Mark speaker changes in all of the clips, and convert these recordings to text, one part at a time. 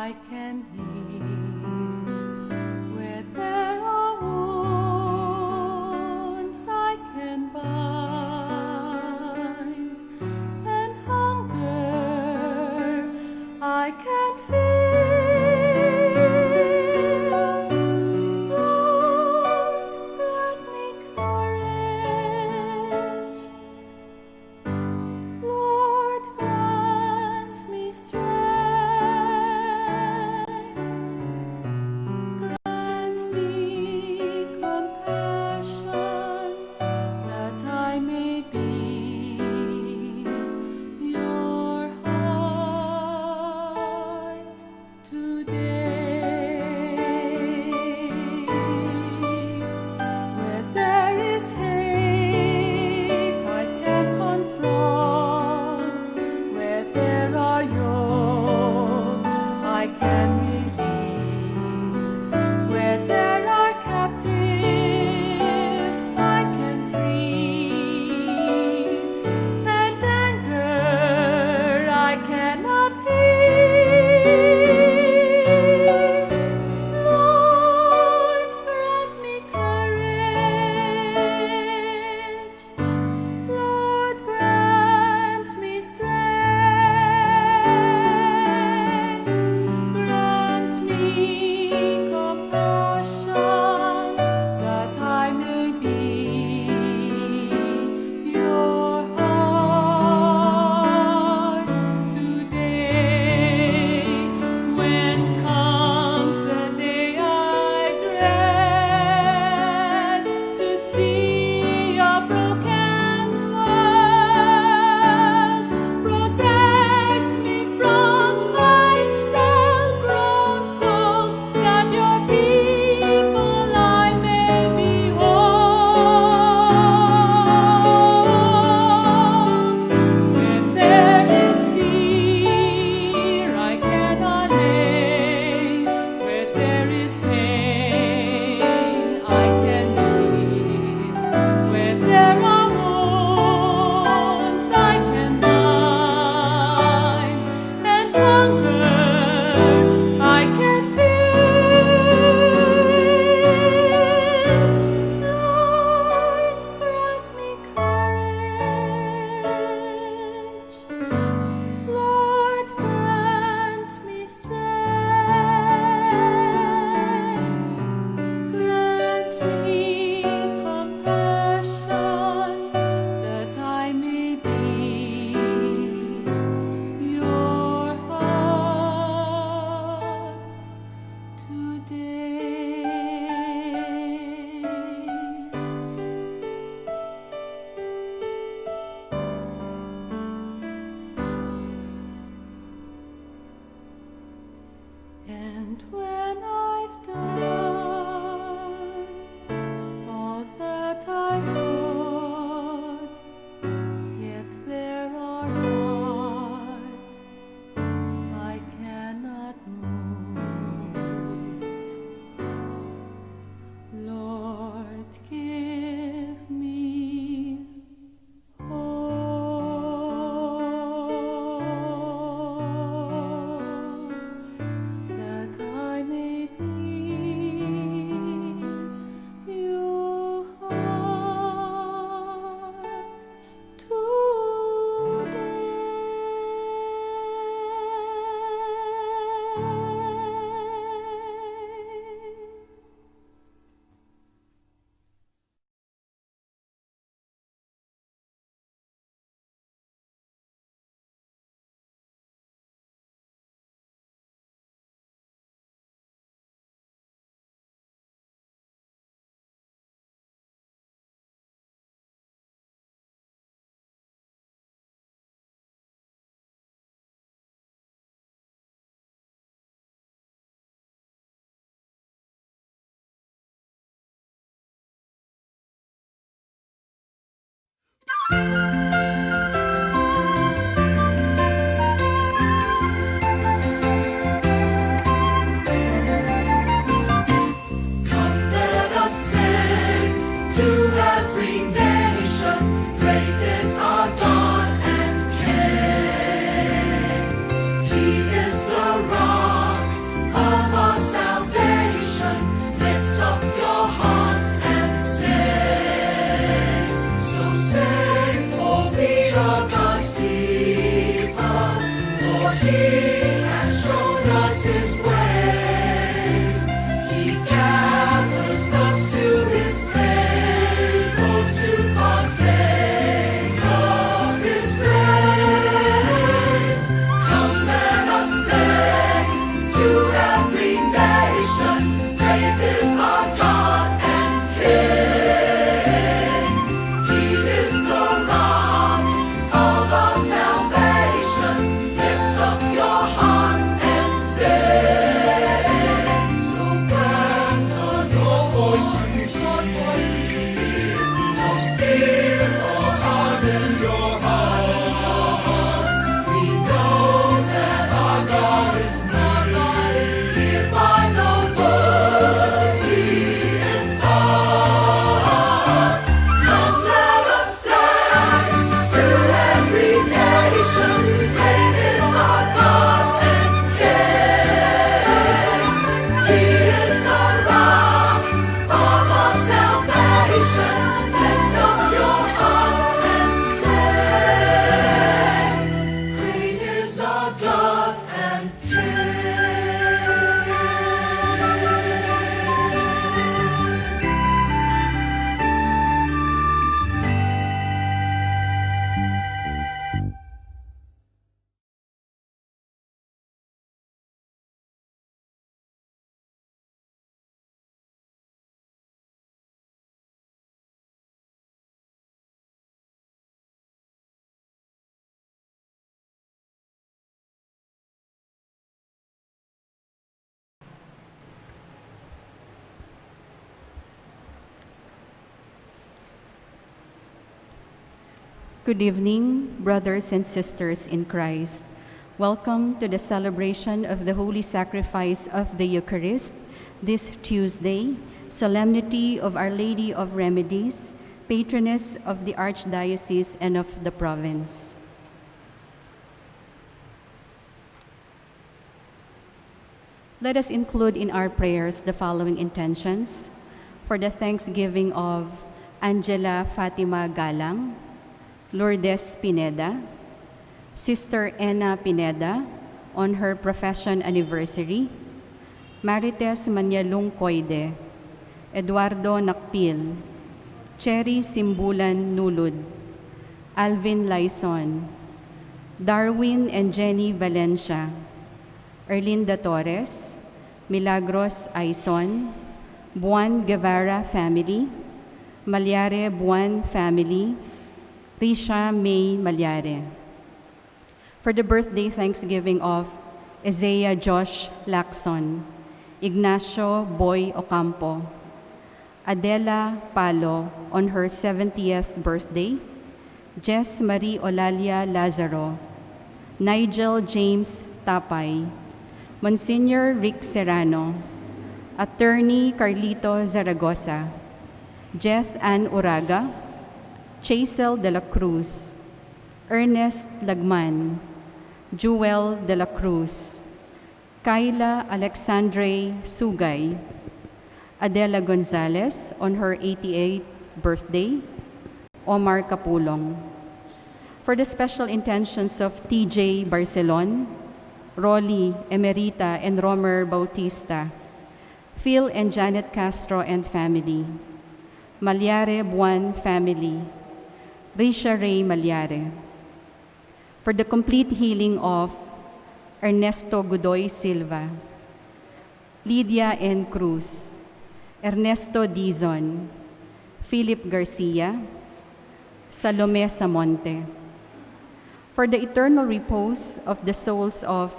Speaker 1: I can heal. Where there are wounds I can bind, and hunger I can feel. Lord, grant me courage. Lord, grant me strength. Grant me compassion, that I may be your heart today. Where there is hate, I can confront. Where there are yokes, I can release. Where there are captives, I can free. And anger I can appease. Lord, grant me courage. Lord, grant me strength. Grant me compassion, that I may be your heart today. When comes the day I dread, to see a broken world, protect me from myself grown cold, that your people I may behold. When there is fear I cannot name, where there is pain I can heal, where there are wounds I can bind, and hunger I can feel. Lord, grant me courage. Lord, grant me strength. Grant me compassion, that I may be your heart today. And when I've done all that I could, yet there are hearts I cannot move. Lord, give me hope, that I may
Speaker 2: Good evening, brothers and sisters in Christ. Welcome to the celebration of the Holy Sacrifice of the Eucharist this Tuesday, Solemnity of Our Lady of Remedies, Patroness of the Archdiocese and of the province. Let us include in our prayers the following intentions: for the thanksgiving of Angela Fatima Galang, Lourdes Pineda, Sister Ena Pineda on her profession anniversary, Marites Manyalung Koide, Eduardo Nakpil, Cherry Simbulan Nulud, Alvin Laison, Darwin and Jenny Valencia, Erlinda Torres, Milagros Aison, Buan Guevara family, Malyare Buan family, Risha May Malyare. For the birthday thanksgiving of Isaiah Josh Lacson, Ignacio Boy Ocampo, Adela Palo on her 70th birthday, Jess Marie Olalia Lazaro, Nigel James Tapay, Monsignor Rick Serrano, Attorney Carlito Zaragoza, Jeth Ann Uraga, Chasel de la Cruz, Ernest Lagman, Jewel de la Cruz, Kayla Alexandre Sugay, Adela Gonzalez on her 88th birthday, Omar Capulong. For the special intentions of TJ Barcelon, Rolly Emerita and Romer Bautista, Phil and Janet Castro and family, Malyare Buan family, Risha Ray Malyare. For the complete healing of Ernesto Godoy Silva, Lydia N. Cruz, Ernesto Dizon, Philip Garcia, Salome Samonte. For the eternal repose of the souls of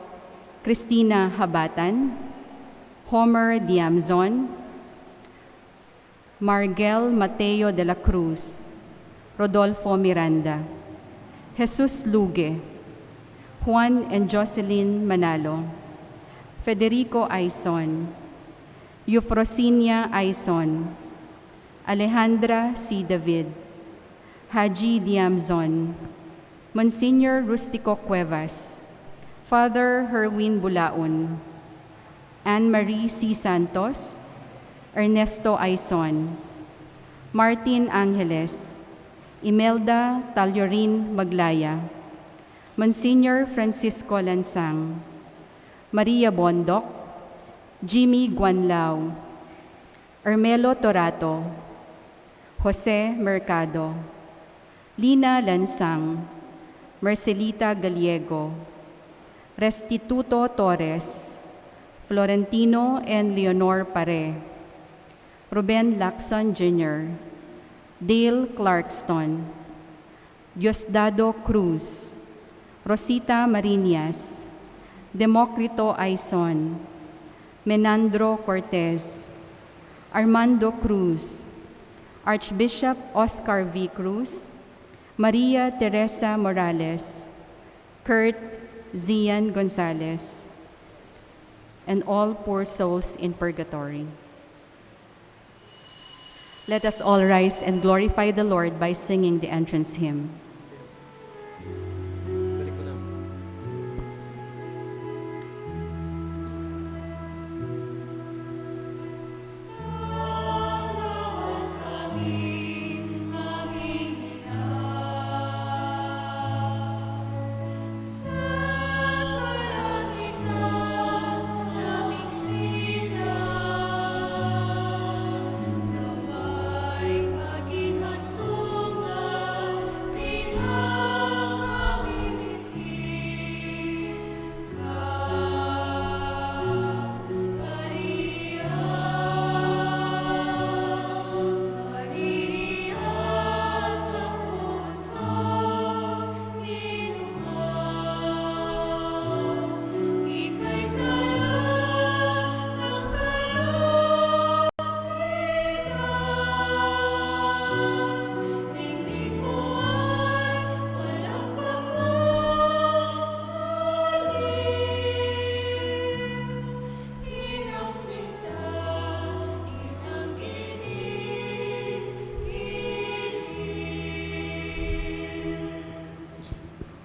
Speaker 2: Cristina Habatan, Homer Diamzon, Margel Mateo de la Cruz, Rodolfo Miranda, Jesus Luge, Juan and Jocelyn Manalo, Federico Aison, Eufrosinia Aison, Alejandra C. David, Haji Diamzon, Monsignor Rustico Cuevas, Father Herwin Bulaon, Anne-Marie C. Santos, Ernesto Aison, Martin Angeles, Imelda Talyorin Maglaya, Monsignor Francisco Lansang, Maria Bondoc, Jimmy Guanlao, Armelo Torato, Jose Mercado, Lina Lansang, Marcelita Gallego, Restituto Torres, Florentino and Leonor Pare, Ruben Lacson Jr., Dale Clarkston, Diosdado Cruz, Rosita Marinas, Democrito Aizon, Menandro Cortez, Armando Cruz, Archbishop Oscar V. Cruz, Maria Teresa Morales, Kurt Zian Gonzalez, and all poor souls in purgatory. Let us all rise and glorify the Lord by singing the entrance hymn.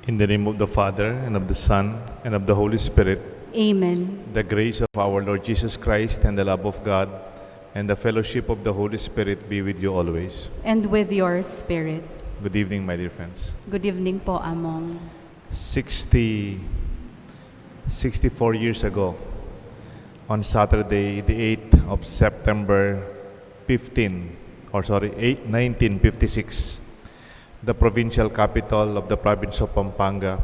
Speaker 3: In the name of the Father, and of the Son, and of the Holy Spirit,
Speaker 2: Amen.
Speaker 3: the grace of our Lord Jesus Christ, and the love of God, and the fellowship of the Holy Spirit be with you always.
Speaker 2: And with your spirit.
Speaker 3: Good evening, my dear friends.
Speaker 2: Good evening po, Among.
Speaker 3: 64 years ago, on Saturday, the 8th of September 1956, the provincial capital of the province of Pampanga,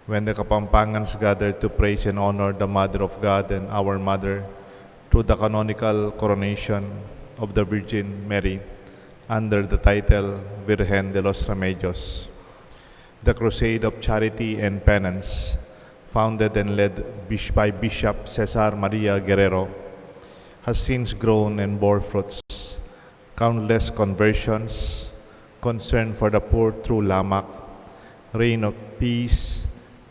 Speaker 3: when the Kapampangans gathered to praise and honor the Mother of God and our Mother through the canonical coronation of the Virgin Mary under the title Virgen de los Remedios. The Crusade of Charity and Penance, founded and led by Bishop Cesar Maria Guerrero, has since grown and bore fruits. Countless conversions, concern for the poor through Lamak, reign of peace,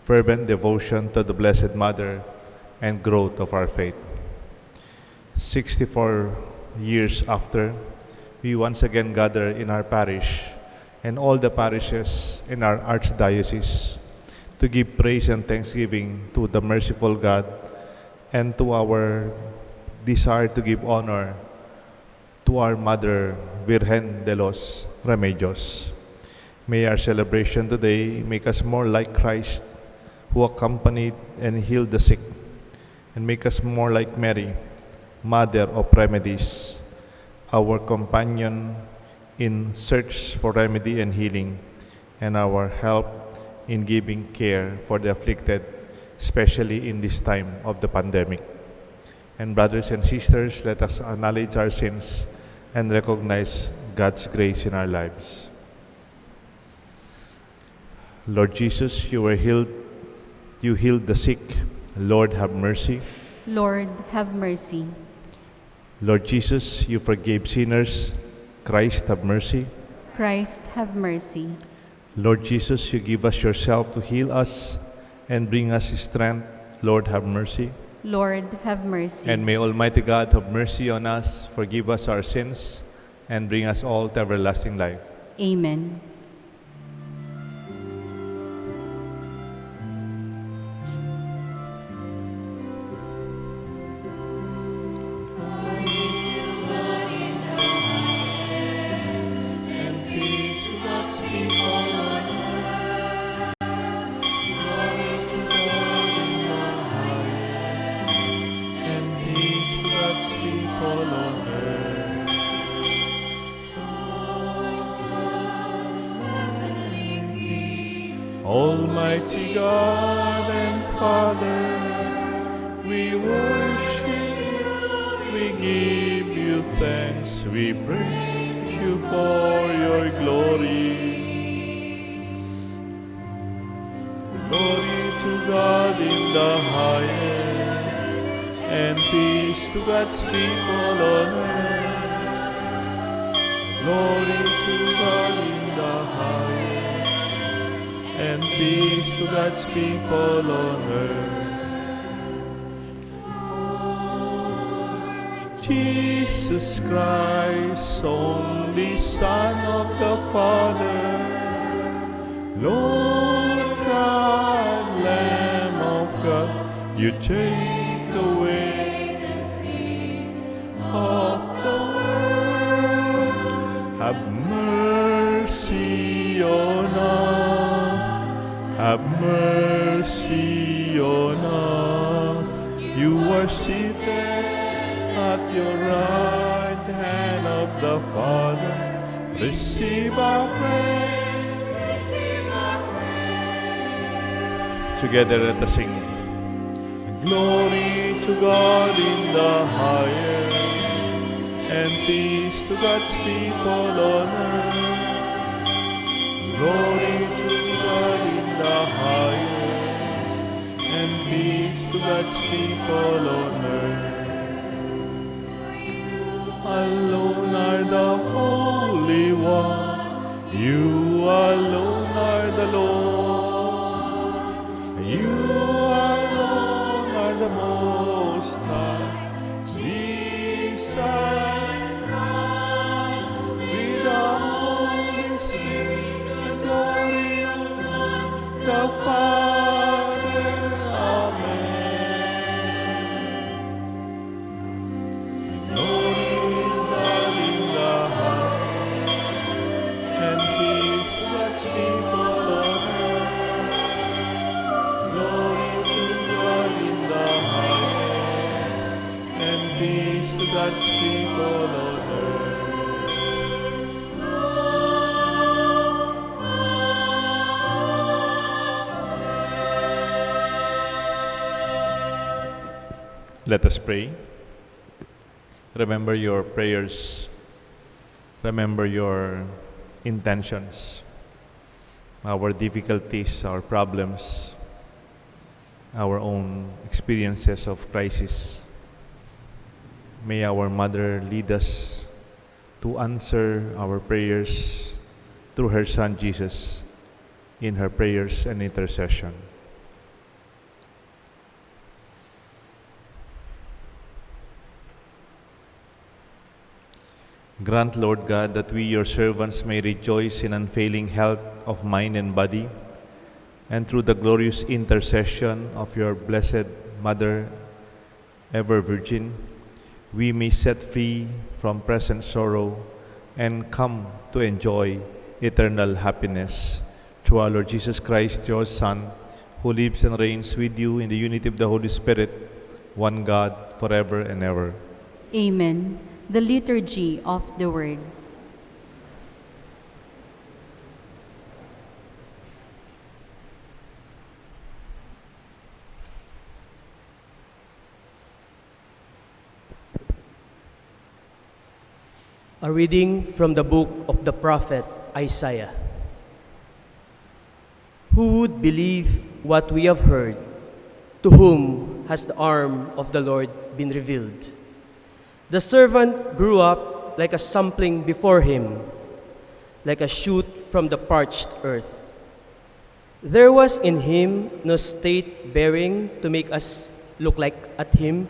Speaker 3: fervent devotion to the Blessed Mother, and growth of our faith. 64 years after, we once again gather in our parish and all the parishes in our archdiocese to give praise and thanksgiving to the merciful God and to our desire to give honor to our Mother, Virgen de los Remedios. May our celebration today make us more like Christ, who accompanied and healed the sick, and make us more like Mary, Mother of Remedies, our companion in search for remedy and healing, and our help in giving care for the afflicted, especially in this time of the pandemic. And brothers and sisters, let us acknowledge our sins and recognize God's grace in our lives. Lord Jesus, you healed the sick. Lord, have mercy.
Speaker 2: Lord, have mercy.
Speaker 3: Lord Jesus, you forgave sinners. Christ, have mercy.
Speaker 2: Christ, have mercy.
Speaker 3: Lord Jesus, you give us yourself to heal us and bring us strength. Lord, have mercy.
Speaker 2: Lord, have mercy.
Speaker 3: And may Almighty God have mercy on us, forgive us our sins, and bring us all to everlasting life.
Speaker 2: Amen.
Speaker 3: God and Father, we worship you, we give you thanks, we praise you for your glory. Glory to God in the highest, and peace to God's people on earth. Glory to God in the highest, and peace to God's people on earth. Jesus Christ, only Son of the Father, Lord God, Lamb of God, you take away the sins of the world. Have mercy on us, have mercy on us. You are seated at your right hand of the Father. Receive our praise. Together let us sing. Glory to God in the highest, and peace to God's people on earth. Glory to God in the highest, and peace to God's people on earth. Alone are the Holy One, you alone are the Lord, you alone are the Most High, Jesus Christ, with the Holy Spirit, the glory of God, the Father, Amen. God's people on earth. Let us pray. Remember your prayers. Remember your intentions, our difficulties, our problems, our own experiences of crisis. May our Mother lead us to answer our prayers through her Son Jesus in her prayers and intercession. Grant, Lord God, that we, your servants, may rejoice in unfailing health of mind and body, and through the glorious intercession of your blessed Mother, ever Virgin, we may set free from present sorrow and come to enjoy eternal happiness. Through our Lord Jesus Christ, your Son, who lives and reigns with you in the unity of the Holy Spirit, one God, forever and ever.
Speaker 2: Amen. The Liturgy of the Word.
Speaker 4: A reading from the book of the prophet Isaiah. Who would believe what we have heard? To whom has the arm of the Lord been revealed? The servant grew up like a sapling before him, like a shoot from the parched earth. There was in him no state bearing to make us look like at him,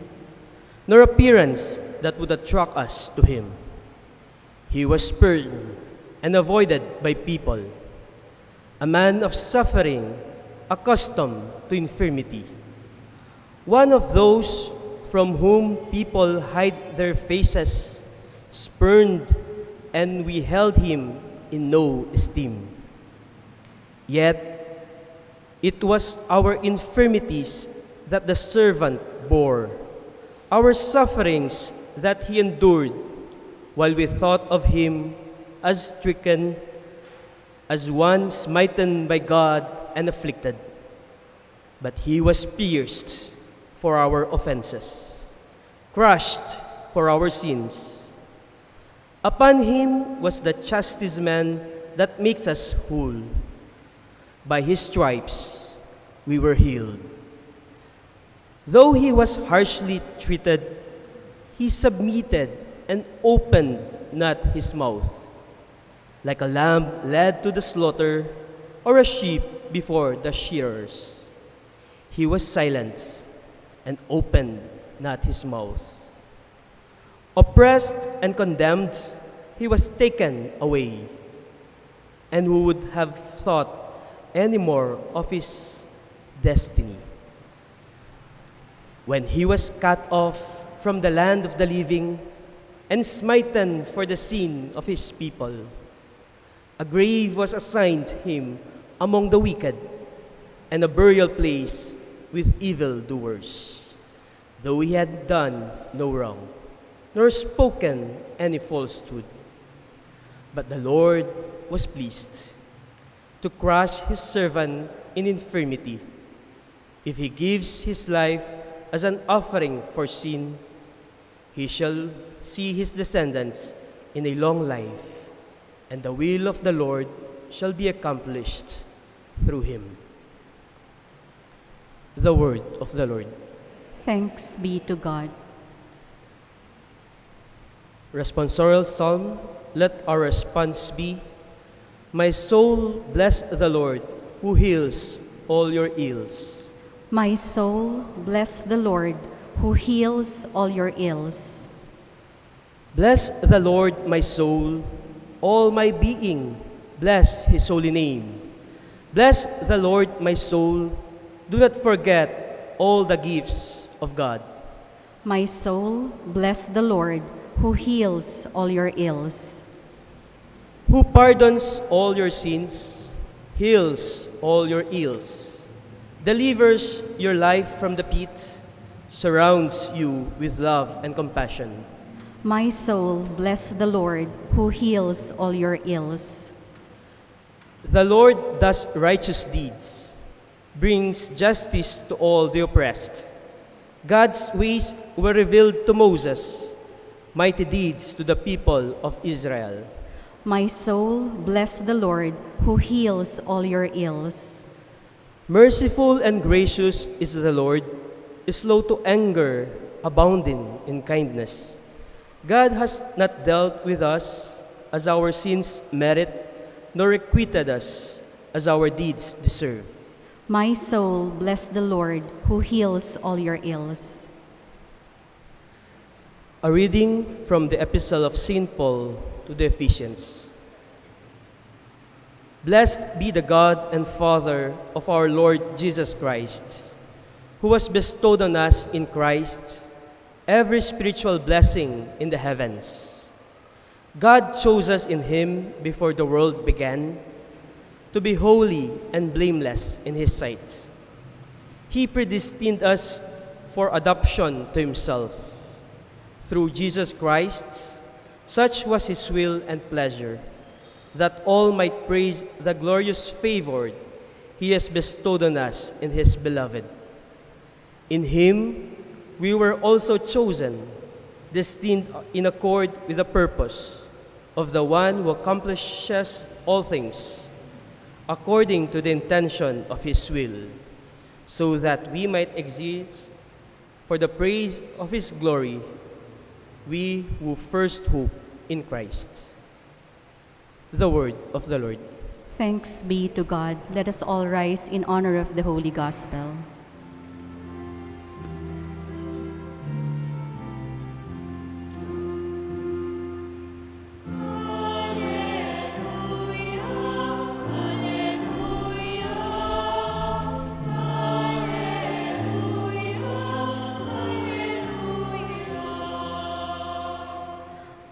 Speaker 4: nor appearance that would attract us to him. He was spurned and avoided by people, a man of suffering, accustomed to infirmity, one of those from whom people hide their faces, spurned, and we held him in no esteem. Yet it was our infirmities that the servant bore, our sufferings that he endured, while we thought of him as stricken, as one smitten by God and afflicted. But he was pierced for our offenses, crushed for our sins. Upon him was the chastisement that makes us whole. By his stripes we were healed. Though he was harshly treated, he submitted and opened not his mouth. Like a lamb led to the slaughter, or a sheep before the shearers, he was silent and opened not his mouth. Oppressed and condemned, he was taken away. And who would have thought any more of his destiny? When he was cut off from the land of the living and smitten for the sin of his people, a grave was assigned him among the wicked, and a burial place with evildoers, though he had done no wrong, nor spoken any falsehood. But the Lord was pleased to crush his servant in infirmity. If he gives his life as an offering for sin, he shall see his descendants in a long life, and the will of the Lord shall be accomplished through him. The word of the Lord.
Speaker 2: Thanks be to God.
Speaker 4: Responsorial Psalm, let our response be, my soul bless the Lord, who heals all your ills.
Speaker 2: My soul, bless the Lord, who heals all your ills.
Speaker 4: Bless the Lord, my soul, all my being, bless his holy name. Bless the Lord, my soul, do not forget all the gifts of God.
Speaker 2: My soul, bless the Lord, who heals all your ills.
Speaker 4: Who pardons all your sins, heals all your ills, delivers your life from the pit, surrounds you with love and compassion.
Speaker 2: My soul, bless the Lord, who heals all your ills.
Speaker 4: The Lord does righteous deeds, brings justice to all the oppressed. God's ways were revealed to Moses, mighty deeds to the people of Israel.
Speaker 2: My soul, bless the Lord, who heals all your ills.
Speaker 4: Merciful and gracious is the Lord, slow to anger, abounding in kindness. God has not dealt with us as our sins merit, nor requited us as our deeds deserve.
Speaker 2: My soul, bless the Lord, who heals all your ills.
Speaker 4: A reading from the Epistle of St. Paul to the Ephesians. Blessed be the God and Father of our Lord Jesus Christ, who has bestowed on us in Christ every spiritual blessing in the heavens. God chose us in him before the world began to be holy and blameless in his sight. He predestined us for adoption to himself through Jesus Christ. Such was his will and pleasure, that all might praise the glorious favor he has bestowed on us in his beloved. In him we were also chosen, destined in accord with the purpose of the one who accomplishes all things according to the intention of his will, so that we might exist for the praise of his glory, we who first hope in Christ. The word of the Lord.
Speaker 2: Thanks be to God. Let us all rise in honor of the Holy Gospel.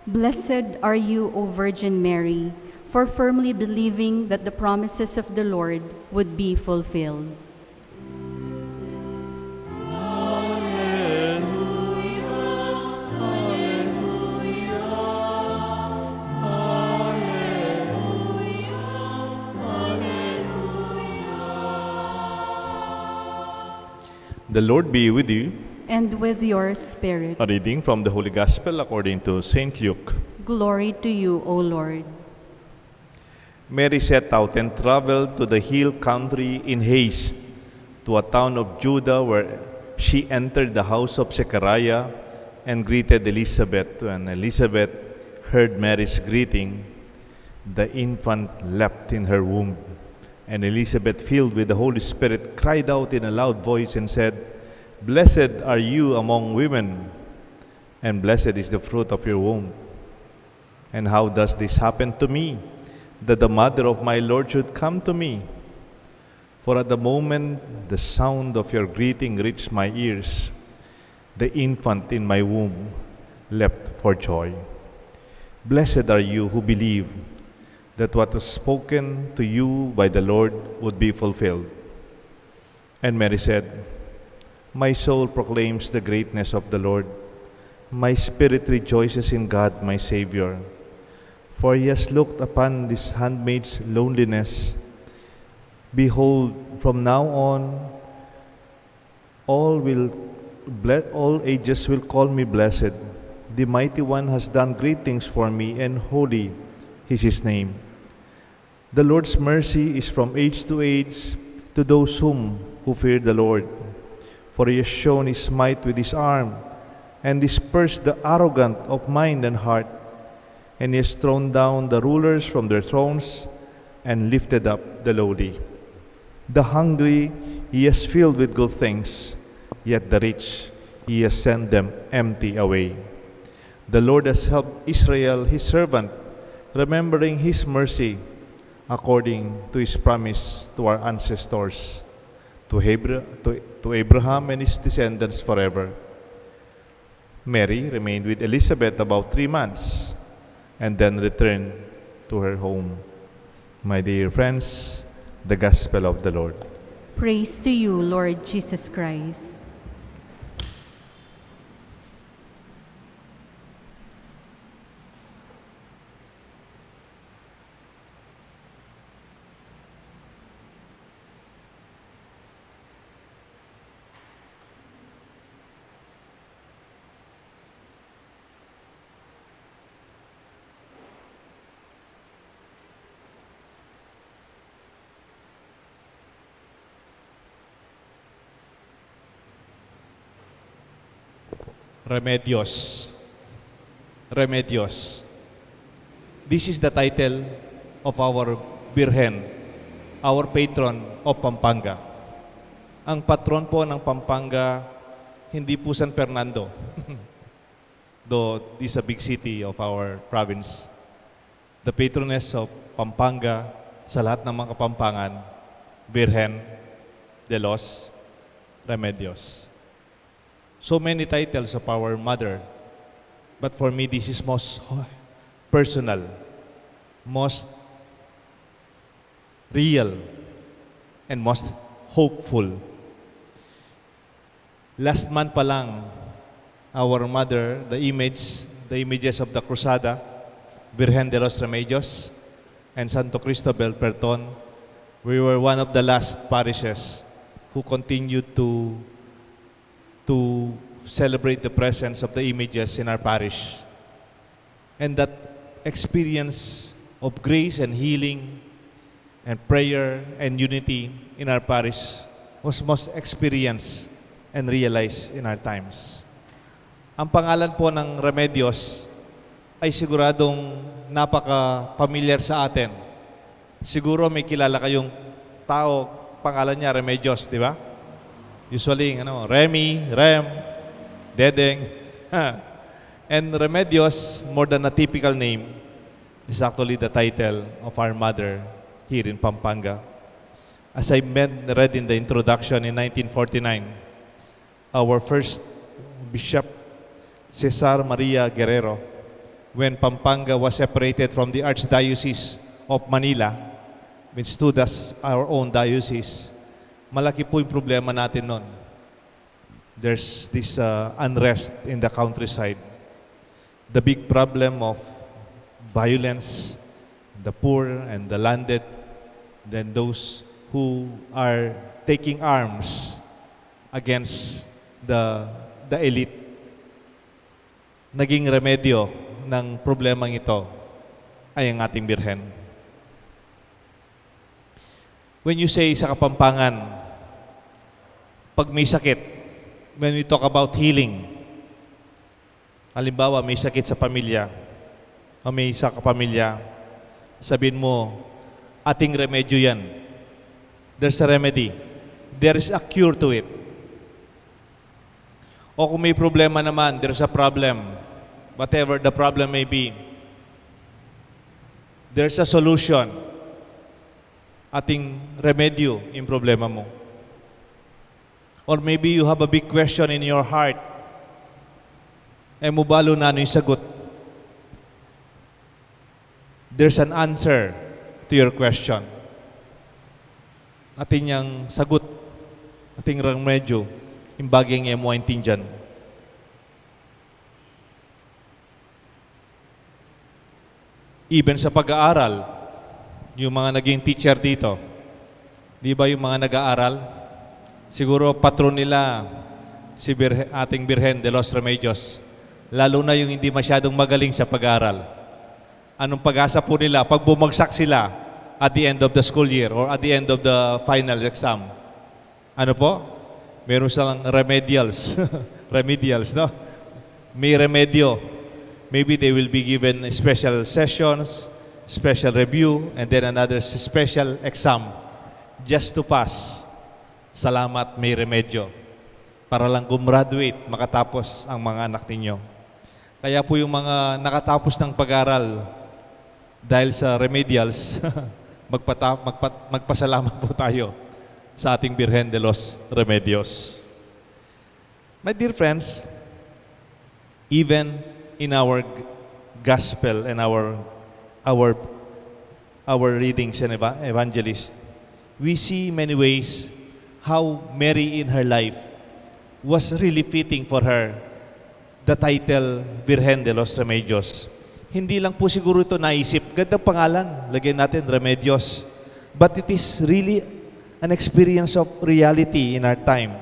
Speaker 2: Blessed are you, O Virgin Mary, for firmly believing that the promises of the Lord would be fulfilled.
Speaker 3: The Lord be with you.
Speaker 2: and with your spirit.
Speaker 3: A reading from the Holy Gospel according to St. Luke.
Speaker 2: Glory to you, O Lord.
Speaker 3: Mary set out and traveled to the hill country in haste to a town of Judah, where she entered the house of Zechariah and greeted Elizabeth. When Elizabeth heard Mary's greeting, the infant leapt in her womb. And Elizabeth, filled with the Holy Spirit, cried out in a loud voice and said, "Blessed are you among women, and blessed is the fruit of your womb. And how does this happen to me, that the mother of my Lord should come to me? For at the moment the sound of your greeting reached my ears, the infant in my womb leapt for joy. Blessed are you who believe that what was spoken to you by the Lord would be fulfilled." And Mary said, "My soul proclaims the greatness of the Lord. My spirit rejoices in God my Savior, for he has looked upon this handmaid's loneliness. Behold, from now on, all ages will call me blessed. The Mighty One has done great things for me, and holy is his name. The Lord's mercy is from age to age to those who fear the Lord. For he has shown his might with his arm, and dispersed the arrogant of mind and heart. And he has thrown down the rulers from their thrones, and lifted up the lowly. The hungry he has filled with good things, yet the rich he has sent them empty away. The Lord has helped Israel his servant, remembering his mercy according to his promise to our ancestors, to Abraham and his descendants forever." Mary remained with Elizabeth about 3 months and then returned to her home. My dear friends, the Gospel of the Lord.
Speaker 2: Praise to you, Lord Jesus Christ.
Speaker 3: Remedios. Remedios. This is the title of our Birhen, our patron of Pampanga. Ang patron po ng Pampanga, hindi po San Fernando, though this is a big city of our province. The patroness of Pampanga sa lahat ng mga Kapampangan, Birhen de los Remedios. So many titles of our mother, but for me this is most personal, most real, and most hopeful. Last month pa lang, our mother, the images of the Cruzada, Virgen de los Remedios, and Santo Cristobal Perton, we were one of the last parishes who continued to celebrate the presence of the images in our parish. And that experience of grace and healing and prayer and unity in our parish was most experienced and realized in our times. Ang pangalan po ng Remedios ay siguradong napaka-familiar sa atin. Siguro may kilala kayong tao, pangalan niya Remedios, di ba? Usually, Remy, Rem, Dedeng. And Remedios, more than a typical name, is actually the title of our mother here in Pampanga. As I read in the introduction in 1949, our first Bishop, Cesar Maria Guerrero, when Pampanga was separated from the Archdiocese of Manila, which stood as our own diocese, malaki po yung problema natin nun. There's this unrest in the countryside. The big problem of violence, the poor and the landed, then those who are taking arms against the elite. Naging remedyo ng problemang ito ay ang ating Birhen. When you say sa Kapampangan, pag may sakit, when we talk about healing, halimbawa may sakit sa pamilya, o may isa ka pamilya, sabihin mo, ating remedyo yan. There's a remedy. There is a cure to it. O kung may problema naman, there's a problem. Whatever the problem may be, there's a solution. Ating remedyo yung problema mo. Or maybe you have a big question in your heart. Mubalo na ano yung sagot. There's an answer to your question. Ating yung sagot, ating remedyo, yung bagay nga mo intindihan. Even sa pag-aaral, yung mga naging teacher dito, di ba yung mga nag-aaral? Siguro patron nila si ating Birhen de los Remedios. Lalo na yung hindi masyadong magaling sa pag-aaral. Anong pag-asa po nila? Pag bumagsak sila at the end of the school year or at the end of the final exam. Ano po? Meron silang remedials. Remedials, no? May remedyo. Maybe they will be given special sessions, special review, and then another special exam just to pass. Salamat, may remedyo. Para lang gumraduate, makatapos ang mga anak ninyo. Kaya po yung mga nakatapos ng pag-aral dahil sa remedials, magpasalamat po tayo sa ating Birhen de los Remedios. My dear friends, even in our gospel and our readings and evangelists, we see many ways how Mary in her life was really fitting for her the title Virgen de los Remedios. Hindi lang po siguro ito naisip. Gandang pangalan, lagyan natin Remedios. But it is really an experience of reality in our time.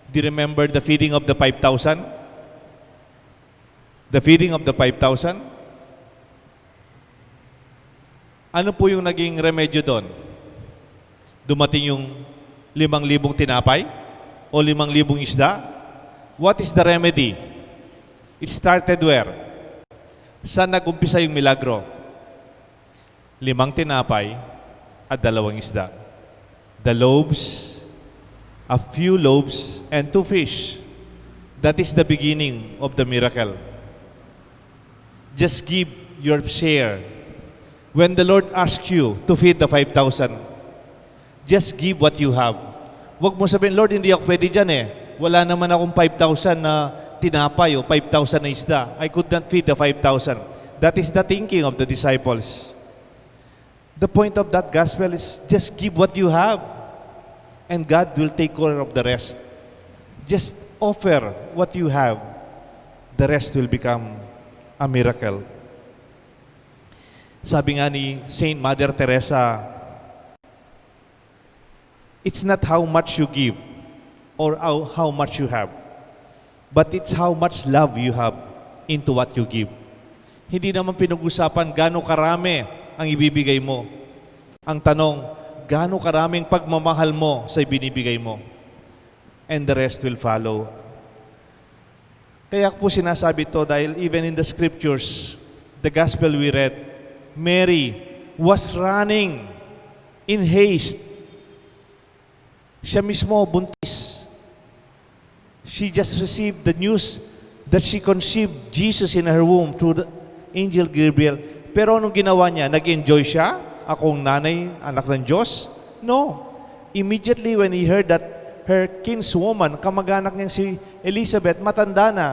Speaker 3: Do you remember the feeding of the 5,000? The feeding of the 5,000? Ano po yung naging remedyo doon? Dumating yung 5,000 tinapay? O 5,000 isda? What is the remedy? It started where? Saan nag-umpisa yung milagro? 5 tinapay at 2 isda. The loaves, a few loaves, and 2 fish. That is the beginning of the miracle. Just give your share. When the Lord asks you to feed the 5,000, just give what you have. Huwag mo sabihin, Lord, hindi ako pwede dyan eh. Wala naman akong 5,000 na tinapay o 5,000 na isda. I could not feed the 5,000. That is the thinking of the disciples. The point of that gospel is just give what you have and God will take care of the rest. Just offer what you have. The rest will become a miracle. Sabi nga ni Saint Mother Teresa, it's not how much you give or how much you have, but it's how much love you have into what you give. Hindi naman pinag-usapan gaano karami ang ibibigay mo. Ang tanong, gaano karaming pagmamahal mo sa ibinibigay mo. And the rest will follow. Kaya po sinasabi to dahil even in the scriptures, the gospel we read, Mary was running in haste. Siya mismo buntis. She just received the news that she conceived Jesus in her womb through the angel Gabriel. Pero anong ginawa niya? Nag-enjoy siya? Akong nanay, anak ng Diyos? No. Immediately when he heard that her kinswoman, kamag-anak niyang si Elizabeth, matanda na,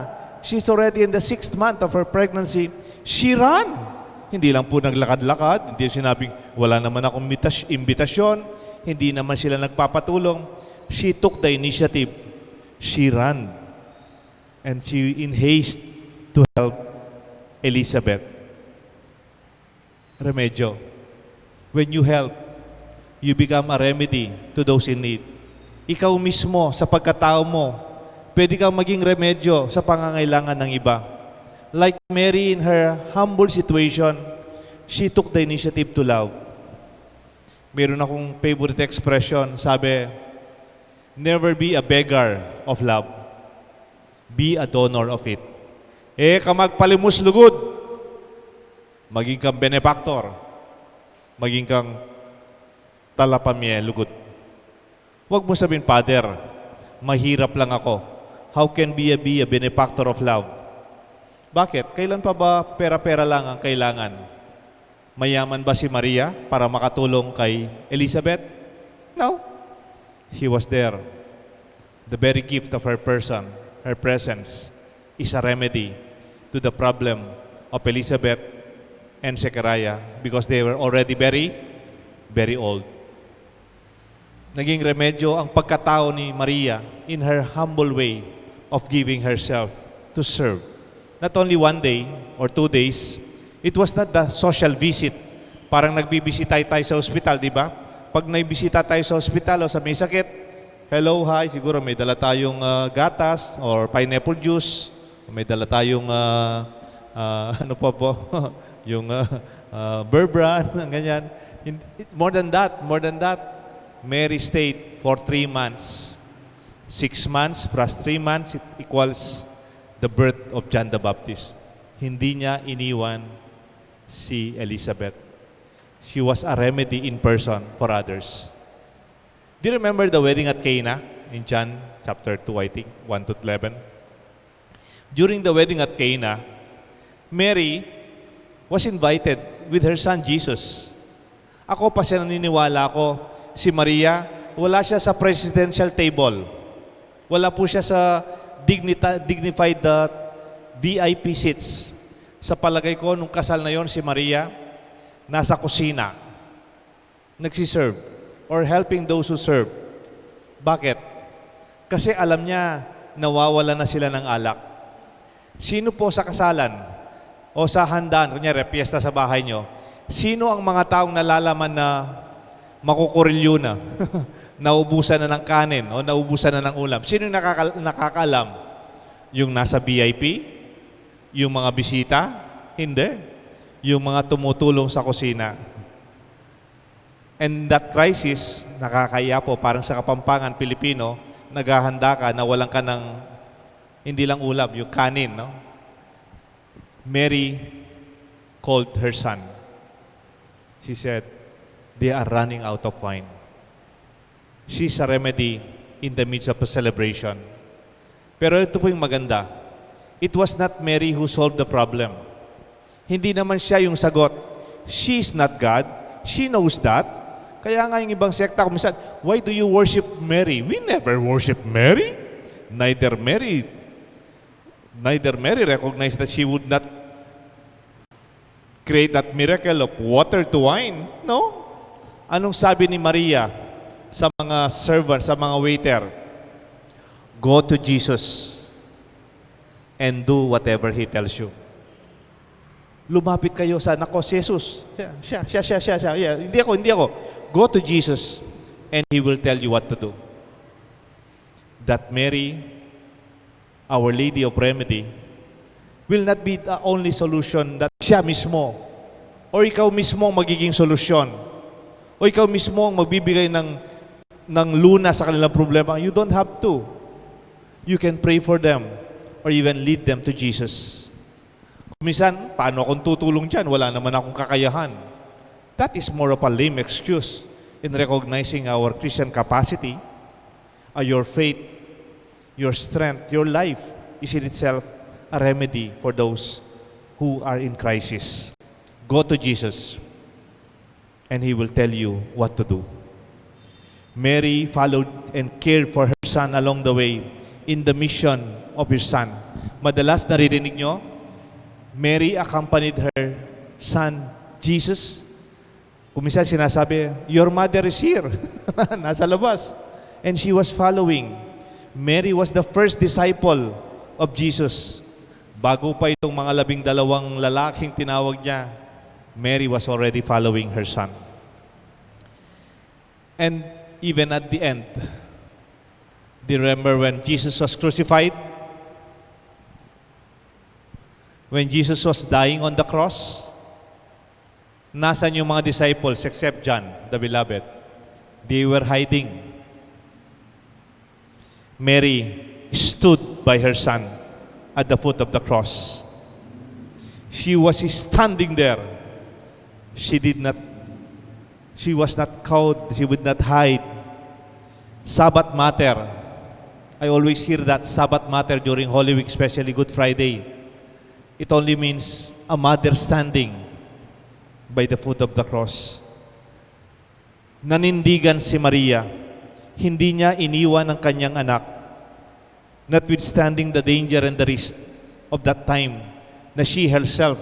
Speaker 3: she's already in the 6th month of her pregnancy, she ran. Hindi lang po naglakad-lakad, hindi sinabing, wala naman akong imbitasyon, hindi naman sila nagpapatulong. She took the initiative. She ran. And she in haste to help Elizabeth. Remedyo. When you help, you become a remedy to those in need. ikaw mismo sa pagkatao mo, pwede kang maging remedyo sa pangangailangan ng iba. Like Mary in her humble situation, she took the initiative to love. Meron akong favorite expression, sabi, never be a beggar of love. Be a donor of it. Ka magpalimus lugod, maging kang benefactor, maging kang talapamye lugod. Huwag mo sabihin, Father, mahirap lang ako. How can be a benefactor of love? Bakit? Kailan pa ba pera-pera lang ang kailangan? Mayaman ba si Maria para makatulong kay Elizabeth? No. She was there. The very gift of her person, her presence, is a remedy to the problem of Elizabeth and Zechariah because they were already very, very old. Naging remedyo ang pagkatao ni Maria in her humble way of giving herself to serve. Not only 1 day or 2 days, it was not the social visit. Parang nagbibisita tayo sa ospital, di ba? Pag nagbisita tayo sa ospital o sa may sakit, hello, hi, siguro may dala tayong gatas or pineapple juice, may dala tayong ano pa po, yung Bear Brand, ganyan. More than that, Mary stayed for 3 months. 6 months plus 3 months, it equals the birth of John the Baptist. Hindi niya iniwan si Elizabeth. She was a remedy in person for others. Do you remember the wedding at Cana in John chapter 2, I think, 1 to 11? During the wedding at Cana, Mary was invited with her son Jesus. Ako pa siya naniniwala ko, si Maria, wala siya sa presidential table. Wala po siya sa dignified VIP seats. Sa palagay ko, nung kasal na yon si Maria, nasa kusina, nagsiserve or helping those who serve. Bakit? Kasi alam niya, nawawala na sila ng alak. Sino po sa kasalan o sa handaan, kunyari, piyesta sa bahay nyo, sino ang mga taong nalalaman na makukurilyo na, naubusan na ng kanin o naubusan na ng ulam? Sino yung nakakaalam? Yung nasa VIP? Yung mga bisita? Hindi. Yung mga tumutulong sa kusina. And that crisis, nakakaya po, parang sa Kapampangan, Pilipino, naghahanda ka na walang ka ng, hindi lang ulam, yung kanin, no? Mary called her son. She said, they are running out of wine. She's a remedy in the midst of a celebration. Pero ito po yung maganda. It was not Mary who solved the problem. Hindi naman siya yung sagot. She's not God. She knows that. Kaya nga yung ibang sekta, kumisan, why do you worship Mary? We never worship Mary. Neither Mary recognized that she would not create that miracle of water to wine. No? Anong sabi ni Maria sa mga servant, sa mga waiter? Go to Jesus and do whatever He tells you. Lumapit kayo sa, nako, si Jesus. Siya. Yeah, hindi ako. Go to Jesus and He will tell you what to do. That Mary, Our Lady of Remedy, will not be the only solution that siya mismo or ikaw mismo ang magiging solusyon o ikaw mismo ang magbibigay ng luna sa kanilang problema. You don't have to. You can pray for them or even lead them to Jesus. Minsan, paano akong tutulong dyan? Wala naman akong kakayahan. That is more of a lame excuse in recognizing our Christian capacity, your faith, your strength, your life is in itself a remedy for those who are in crisis. Go to Jesus and He will tell you what to do. Mary followed and cared for her son along the way in the mission of His son. Madalas naririnig nyo, Mary accompanied her son, Jesus. Kuminsan sinasabi, your mother is here. Nasa labas. And she was following. Mary was the first disciple of Jesus. Bago pa itong mga 12 lalaking tinawag niya, Mary was already following her son. And even at the end, Do you remember when Jesus was crucified? When Jesus was dying on the cross? Nasaan yung mga disciples except John, the beloved? They were hiding. Mary stood by her son at the foot of the cross. She was standing there. She was not cowed. She would not hide. Sabbath matter. I always hear that Sabbath matter during Holy Week, especially Good Friday. It only means a mother standing by the foot of the cross. Nanindigan si Maria. Hindi niya iniwan ang kanyang anak, notwithstanding the danger and the risk of that time na she herself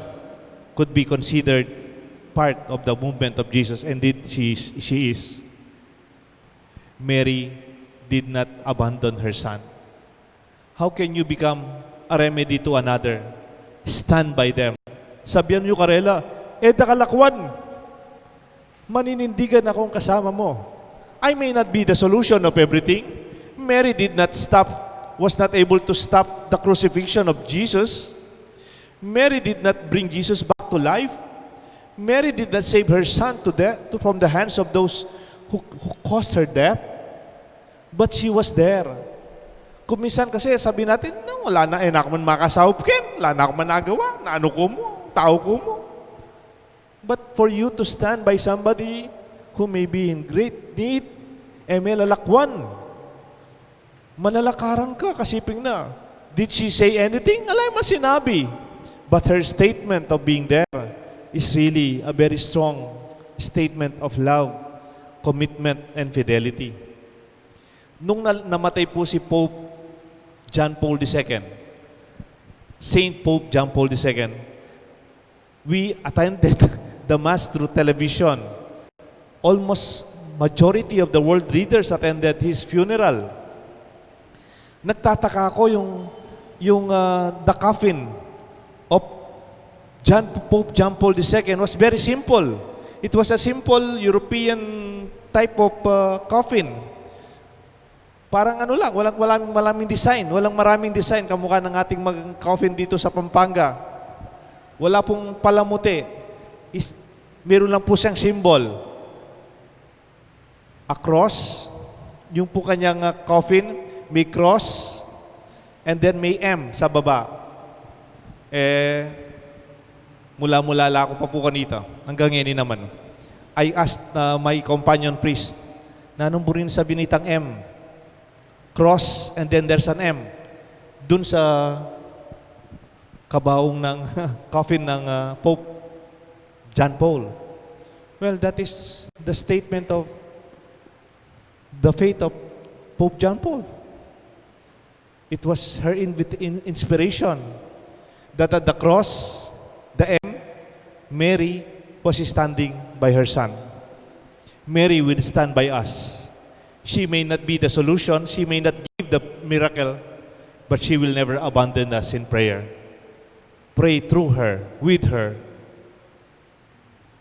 Speaker 3: could be considered part of the movement of Jesus. Indeed, she is. Mary did not abandon her son. How can you become a remedy to another? Stand by them. Sabihan niyo, Karela, Dakalakwan, maninindigan akong kasama mo. I may not be the solution of everything. Mary was not able to stop the crucifixion of Jesus. Mary did not bring Jesus back to life. Mary did not save her son from the hands of those who caused her death. But she was there. Kung minsan kasi sabi natin, wala na, na ako man makasahop ken, wala na ako man nagawa, na ano ko mo, tao ko mo. But for you to stand by somebody who may be in great need, may lalakwan. Manalakaran ka, kasiping na. Did she say anything? Alay mo sinabi. But her statement of being there is really a very strong statement of love, commitment, and fidelity. Nung namatay po si Pope John Paul II, Saint Pope John Paul II, we attended the Mass through television. Almost majority of the world readers attended his funeral. Nagtataka ako yung the coffin of Pope John Paul II was very simple. It was a simple European type of coffin. Parang ano lang, walang maraming design, kamukha ng ating coffin dito sa Pampanga. Wala pong palamuti. Meron lang po siyang symbol. A cross, yung po kanyang coffin, may cross, and then may M sa baba. Mula-mula ako pa po kanito. Hanggang ngayon naman. I asked my companion priest, na anong po rin sa binitang M? Cross, and then there's an M. Dun sa kabaong ng coffin ng Pope John Paul. Well, that is the statement of the faith of Pope John Paul. It was her inspiration that at the cross, the M, Mary was standing by her son. Mary will stand by us. She may not be the solution, she may not give the miracle, but she will never abandon us in prayer. Pray through her, with her.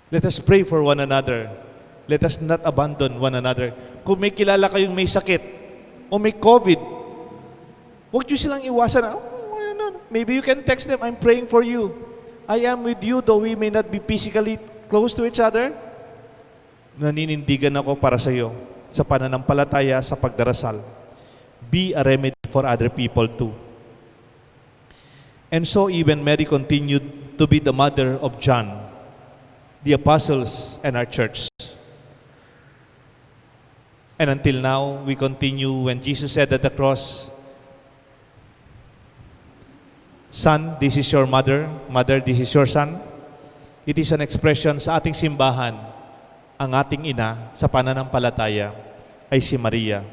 Speaker 3: Let us pray for one another. Let us not abandon one another. Kung may kilala kayong may sakit o may COVID, huwag nyo silang iwasan. Maybe you can text them, I'm praying for you. I am with you, though we may not be physically close to each other. Naninindigan ako para sa iyo sa pananampalataya, sa pagdarasal. Be a remedy for other people too. And so even Mary continued to be the mother of John, the apostles, and our church. And until now, we continue when Jesus said at the cross, Son, this is your mother. Mother, this is your son. It is an expression sa ating simbahan. Ang ating ina sa pananampalataya ay si Maria.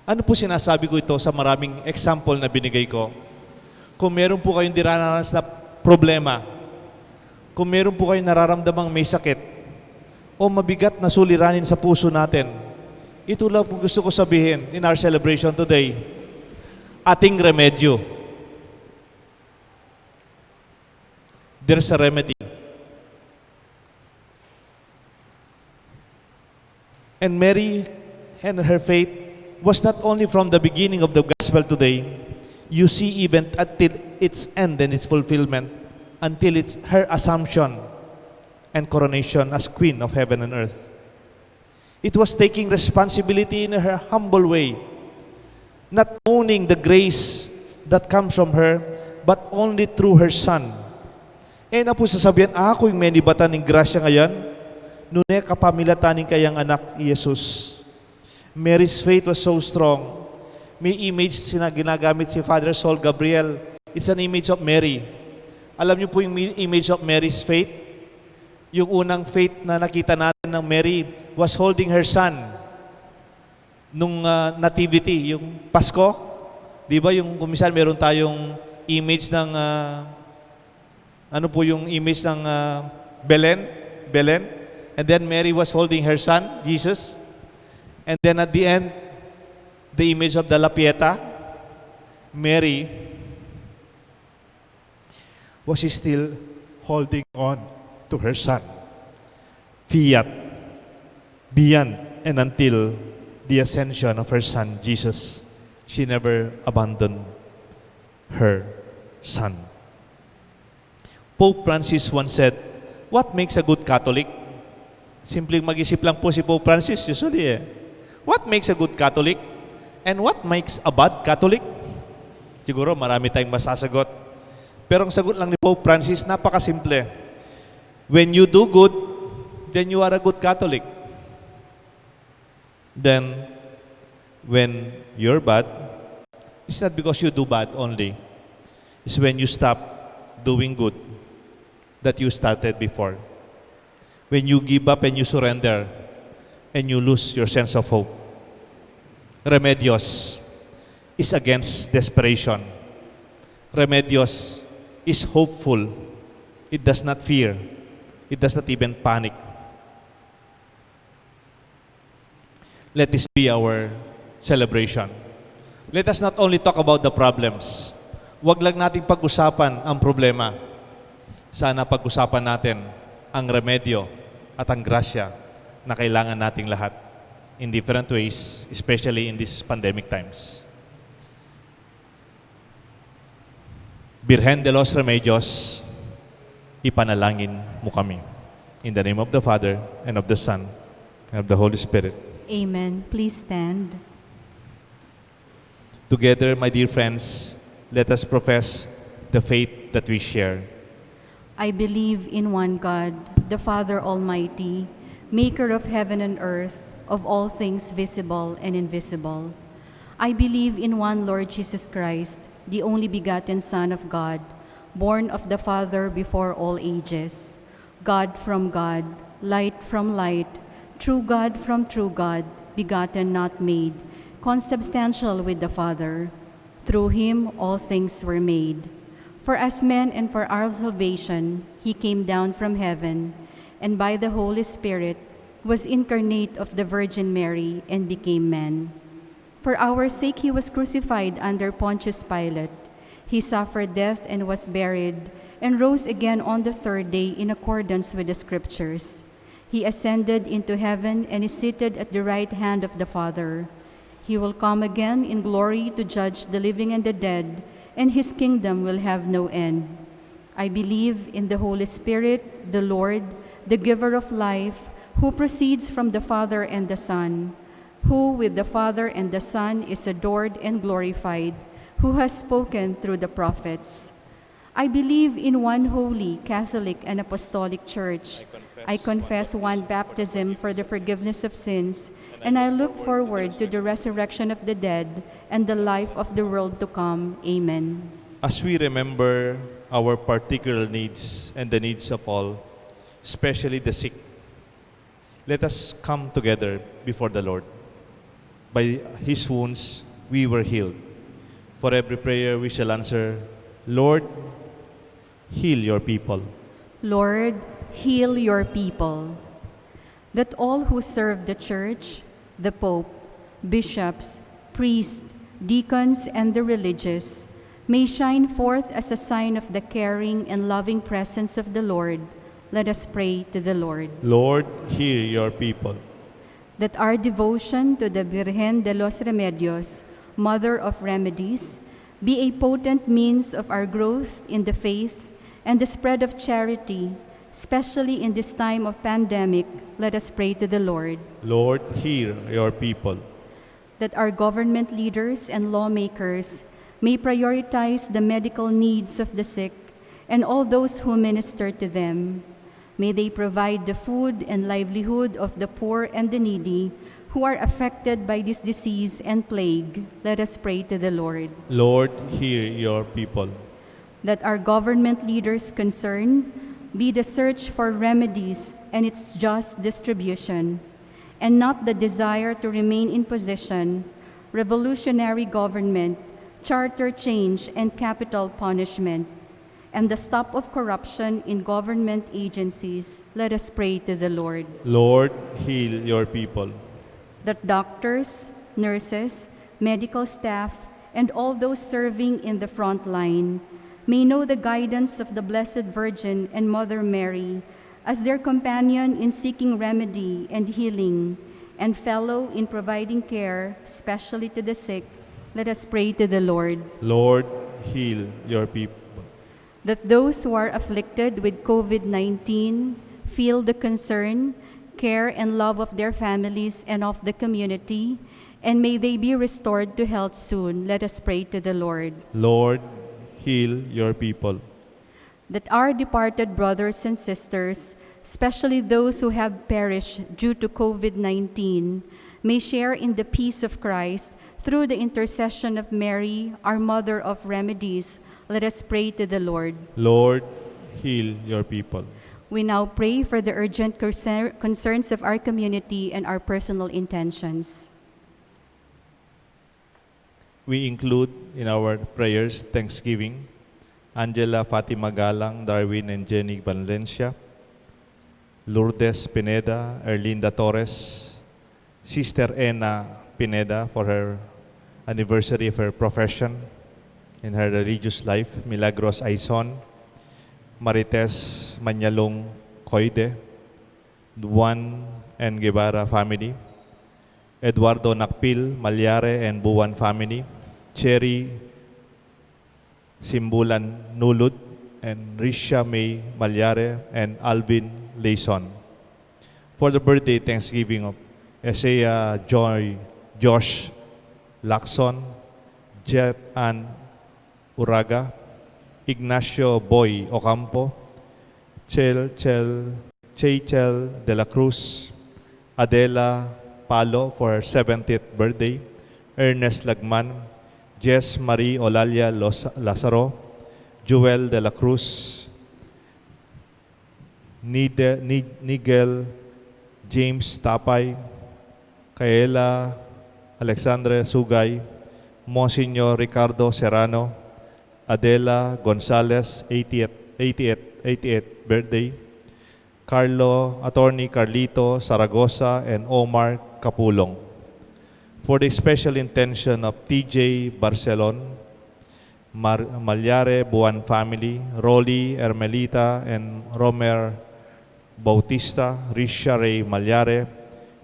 Speaker 3: Ano po sinasabi ko ito sa maraming example na binigay ko? Kung meron po kayong dirananas na problema, kung meron po kayong nararamdamang may sakit, o mabigat na suliranin sa puso natin, ito lang po gusto ko sabihin in our celebration today. Ating remedyo. There's a remedy. And Mary and her faith was not only from the beginning of the gospel today, you see even until its end and its fulfillment, until it's her assumption and coronation as Queen of heaven and earth. It was taking responsibility in her humble way, not owning the grace that comes from her, but only through her Son. Eh na po sasabihan, ako yung may nibatan ng grasya ngayon, nune kapamilatanin kayang anak Jesus. Mary's faith was so strong. May image ginagamit si Father Saul Gabriel. It's an image of Mary. Alam niyo po yung image of Mary's faith? Yung unang faith na nakita natin ng Mary was holding her son nung nativity, yung Pasko. Di ba yung kumisan meron tayong image ng, ano po yung image ng Belen? And then Mary was holding her son, Jesus. And then at the end, the image of the La Pieta, Mary was still holding on to her son. Fiat, beyond and until the ascension of her son, Jesus. She never abandoned her son. Pope Francis once said, what makes a good Catholic? Simpleng mag-isip lang po si Pope Francis usually eh. What makes a good Catholic? And what makes a bad Catholic? Siguro marami tayong masasagot. Pero ang sagot lang ni Pope Francis, napakasimple. When you do good, then you are a good Catholic. Then, when you're bad, it's not because you do bad only. It's when you stop doing good that you started before. When you give up and you surrender and you lose your sense of hope. Remedios is against desperation. Remedios is hopeful. It does not fear. It does not even panic. Let this be our celebration. Let us not only talk about the problems. Huwag lang nating pag-usapan ang problema. Sana pag-usapan natin ang remedyo at ang grasya na kailangan nating lahat in different ways, especially in these pandemic times. Birhen de los Remedios, ipanalangin mo kami. In the name of the Father, and of the Son, and of the Holy Spirit.
Speaker 2: Amen. Please stand.
Speaker 3: Together, my dear friends, let us profess the faith that we share.
Speaker 2: I believe in one God, the Father Almighty, maker of heaven and earth, of all things visible and invisible. I believe in one Lord Jesus Christ, the only begotten Son of God, born of the Father before all ages, God from God, light from light, true God from true God, begotten not made, consubstantial with the Father. Through him all things were made. For as men and for our salvation, he came down from heaven, and by the Holy Spirit was incarnate of the Virgin Mary and became man. For our sake he was crucified under Pontius Pilate. He suffered death and was buried, and rose again on the third day in accordance with the Scriptures. He ascended into heaven and is seated at the right hand of the Father. He will come again in glory to judge the living and the dead, and his kingdom will have no end. I believe in the Holy Spirit, the Lord, the giver of life, who proceeds from the Father and the Son, who with the Father and the Son is adored and glorified, who has spoken through the prophets. I believe in one holy, Catholic, and Apostolic Church. I confess one baptism for the forgiveness of sins, and I look forward to the resurrection of the dead and the life of the world to come. Amen.
Speaker 3: As we remember our particular needs and the needs of all, especially the sick, let us come together before the Lord. By his wounds, we were healed. For every prayer we shall answer, Lord, heal your people.
Speaker 2: Lord, heal your people. That all who serve the Church, the Pope, bishops, priests, deacons, and the religious may shine forth as a sign of the caring and loving presence of the Lord. Let us pray to the Lord.
Speaker 3: Lord, hear your people.
Speaker 2: that our devotion to the Virgen de los Remedios, Mother of Remedies, be a potent means of our growth in the faith and the spread of charity, especially in this time of pandemic. Let us pray to the Lord.
Speaker 3: Lord, hear your people.
Speaker 2: That our government leaders and lawmakers may prioritize the medical needs of the sick and all those who minister to them. May they provide the food and livelihood of the poor and the needy who are affected by this disease and plague. Let us pray to the Lord.
Speaker 3: Lord, hear your people.
Speaker 2: That our government leaders' concern be the search for remedies and its just distribution, and not the desire to remain in position, revolutionary government, charter change, and capital punishment, and the stop of corruption in government agencies. Let us pray to the Lord.
Speaker 3: Lord, heal your people.
Speaker 2: That doctors, nurses, medical staff, and all those serving in the front line may know the guidance of the Blessed Virgin and Mother Mary as their companion in seeking remedy and healing, and fellow in providing care, especially to the sick. Let us pray to the Lord.
Speaker 3: Lord, heal your people.
Speaker 2: That those who are afflicted with COVID-19 feel the concern, care, and love of their families and of the community, and may they be restored to health soon. Let us pray to the Lord.
Speaker 3: Lord, heal your people.
Speaker 2: That our departed brothers and sisters, especially those who have perished due to COVID-19, may share in the peace of Christ through the intercession of Mary, our Mother of Remedies. Let us pray to the Lord.
Speaker 3: Lord, heal your people.
Speaker 2: We now pray for the urgent concerns of our community and our personal intentions.
Speaker 3: We include in our prayers thanksgiving Angela Fatima Galang, Darwin and Jenny Valencia, Lourdes Pineda, Erlinda Torres, Sister Ena Pineda for her anniversary of her profession in her religious life, Milagros Aizon, Marites Manyalong Coide, Juan and Guevara family, Eduardo Nakpil, Malyare and Buwan family, Cherry Simbulan Nulud, and Risha May Malyare and Alvin Layson. For the birthday thanksgiving of Esea Josh Lacson, Jet Ann Uraga, Ignacio Boy Ocampo, Cheichel de la Cruz, Adela Palo for her 70th birthday, Ernest Lagman, Jess Marie Olalia Lazaro, Joel de la Cruz, Nigel James Tapay, Kaela Alexandre Sugay, Monsignor Ricardo Serrano, Adela Gonzalez, 88th birthday, Attorney Carlito Zaragoza, and Omar Capulong. For the special intention of TJ Barcelon, Malyare Buwan family, Rolly Ermelita and Romer Bautista, Risha Ray Malyare,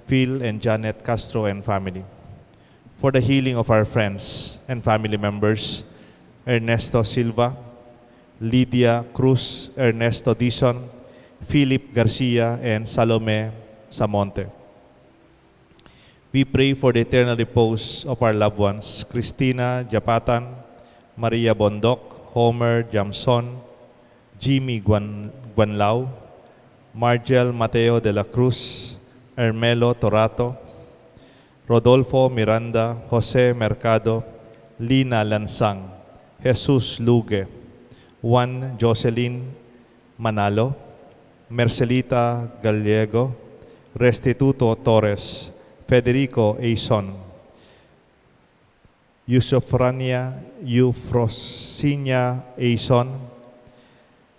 Speaker 3: Phil and Janet Castro and family. For the healing of our friends and family members, Ernesto Silva, Lydia Cruz, Ernesto Dizon, Philip Garcia, and Salome Samonte. We pray for the eternal repose of our loved ones, Christina Japatan, Maria Bondok, Homer Jamson, Jimmy Guanlao, Margel Mateo de la Cruz, Ermelo Torato, Rodolfo Miranda, Jose Mercado, Lina Lansang, Jesus Luge, Juan Jocelyn Manalo, Mercelita Gallego, Restituto Torres, Federico Aison, Eufrosinia Aison,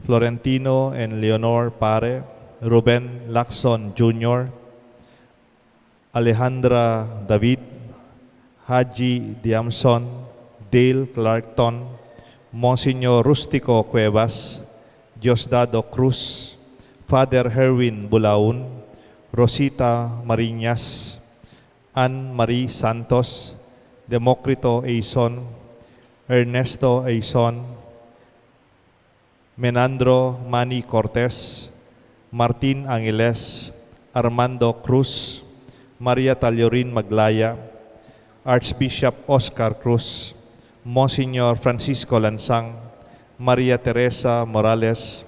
Speaker 3: Florentino and Leonor Pare, Ruben Lacson Jr., Alejandra David, Haji Diamson, Dale Clarkton, Monsignor Rustico Cuevas, Diosdado Cruz, Father Herwin Bulaun, Rosita Marinas, Ann Marie Santos, Democrito Aison, Ernesto Aison, Menandro Manny Cortez, Martin Angeles, Armando Cruz, Maria Taliorin Maglaya, Archbishop Oscar Cruz, Monsignor Francisco Lansang, Maria Teresa Morales,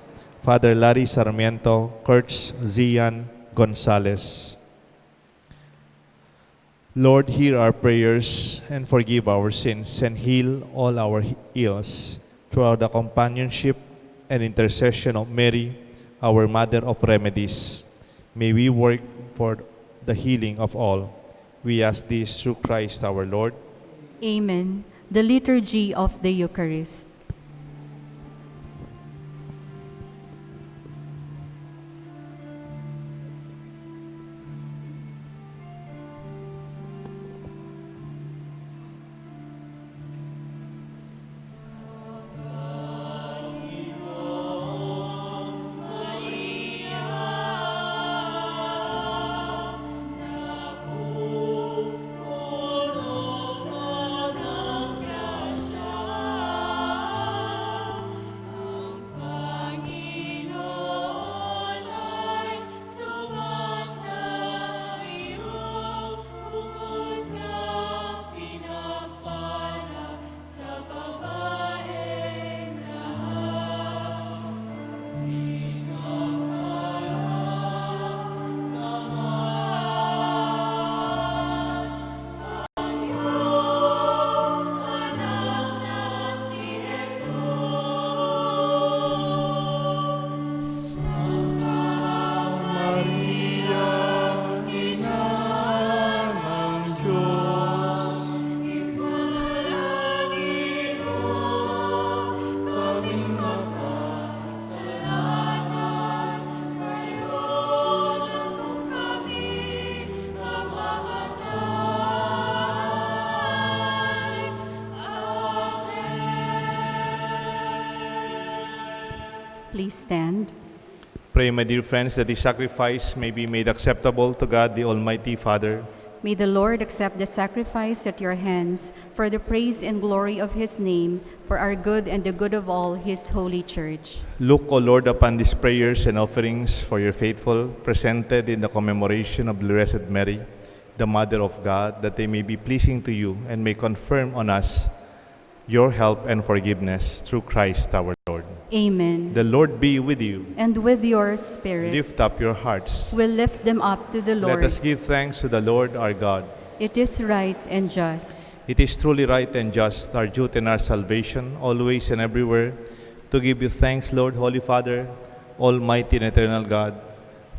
Speaker 3: Father Larry Sarmiento, Kurtz Zian Gonzalez. Lord, hear our prayers and forgive our sins and heal all our ills through the companionship and intercession of Mary, our Mother of Remedies. May we work for the healing of all. We ask this through Christ our Lord.
Speaker 2: Amen. The Liturgy of the Eucharist. Please stand.
Speaker 3: Pray, my dear friends, that this sacrifice may be made acceptable to God, the Almighty Father.
Speaker 2: May the Lord accept the sacrifice at your hands for the praise and glory of his name, for our good and the good of all his holy church.
Speaker 3: Look, O Lord, upon these prayers and offerings for your faithful, presented in the commemoration of Blessed Mary, the Mother of God, that they may be pleasing to you and may confirm on us your help and forgiveness through Christ our Lord.
Speaker 2: Amen.
Speaker 3: The Lord be with you.
Speaker 2: And with your spirit,
Speaker 3: Lift up your hearts.
Speaker 2: we'll lift them up to the
Speaker 3: Let
Speaker 2: Lord.
Speaker 3: us give thanks to the Lord our God.
Speaker 2: It is right and just.
Speaker 3: It is truly right and just, our duty and our salvation, always and everywhere, to give you thanks, Lord, Holy Father, Almighty and eternal God.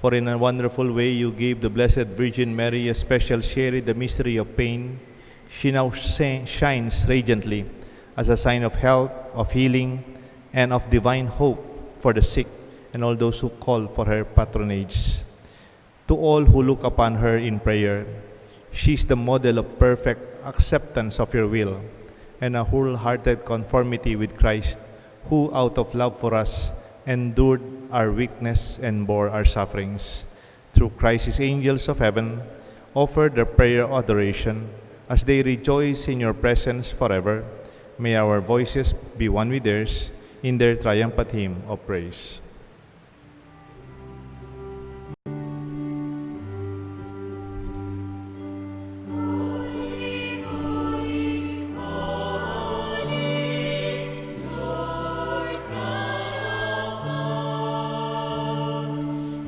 Speaker 3: For in a wonderful way you gave the Blessed Virgin Mary a special share in the mystery of pain. She now shines radiantly as a sign of health, of healing, and of divine hope for the sick and all those who call for her patronage. To all who look upon her in prayer, she is the model of perfect acceptance of your will and a wholehearted conformity with Christ, who out of love for us endured our weakness and bore our sufferings. Through Christ, his angels of heaven offer their prayer adoration as they rejoice in your presence forever. May our voices be one with theirs in their triumphant hymn of praise.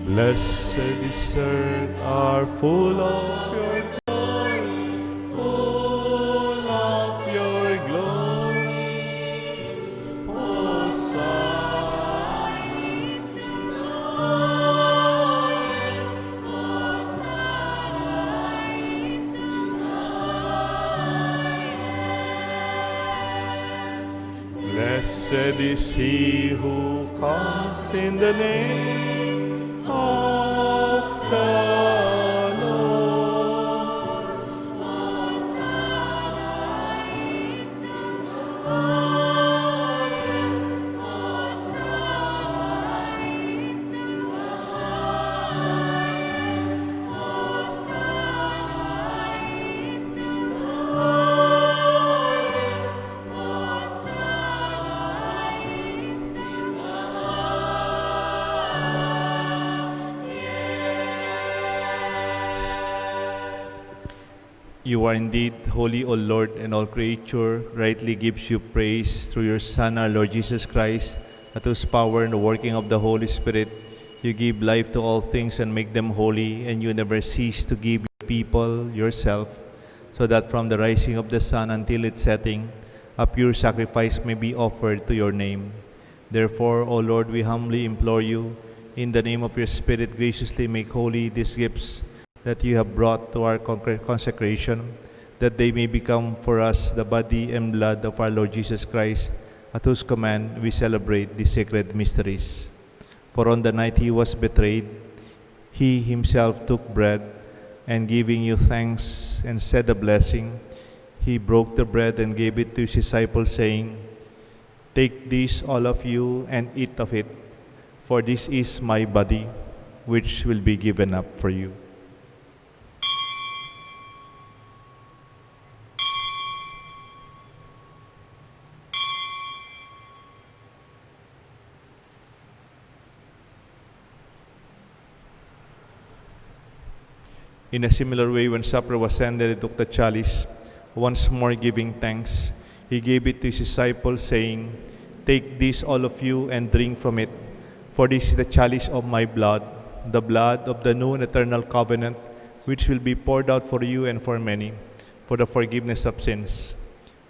Speaker 3: Blessed is earth, are full of your glory, full of your glory. Hosanna in the highest, Hosanna in the highest. Blessed is he who comes in the name of the Lord. Hosanna in the highest, Hosanna in the highest, Hosanna in You are indeed holy, O Lord, and all creature rightly gives you praise through your Son, our Lord Jesus Christ, at whose power and the working of the Holy Spirit you give life to all things and make them holy, and you never cease to give your people yourself, so that from the rising of the sun until its setting, a pure sacrifice may be offered to your name. Therefore, O Lord, we humbly implore you, in the name of your Spirit, graciously make holy these gifts that you have brought to our consecration, that they may become for us the body and blood of our Lord Jesus Christ, at whose command we celebrate these sacred mysteries. For on the night he was betrayed, he himself took bread, and giving you thanks and said a blessing, he broke the bread and gave it to his disciples, saying, "Take this, all of you, and eat of it, for this is my body, which will be given up for you." In a similar way, when supper was ended, he took the chalice, once more giving thanks. He gave it to his disciples, saying, "Take this, all of you, and drink from it, for this is the chalice of my blood, the blood of the new and eternal covenant, which will be poured out for you and for many, for the forgiveness of sins.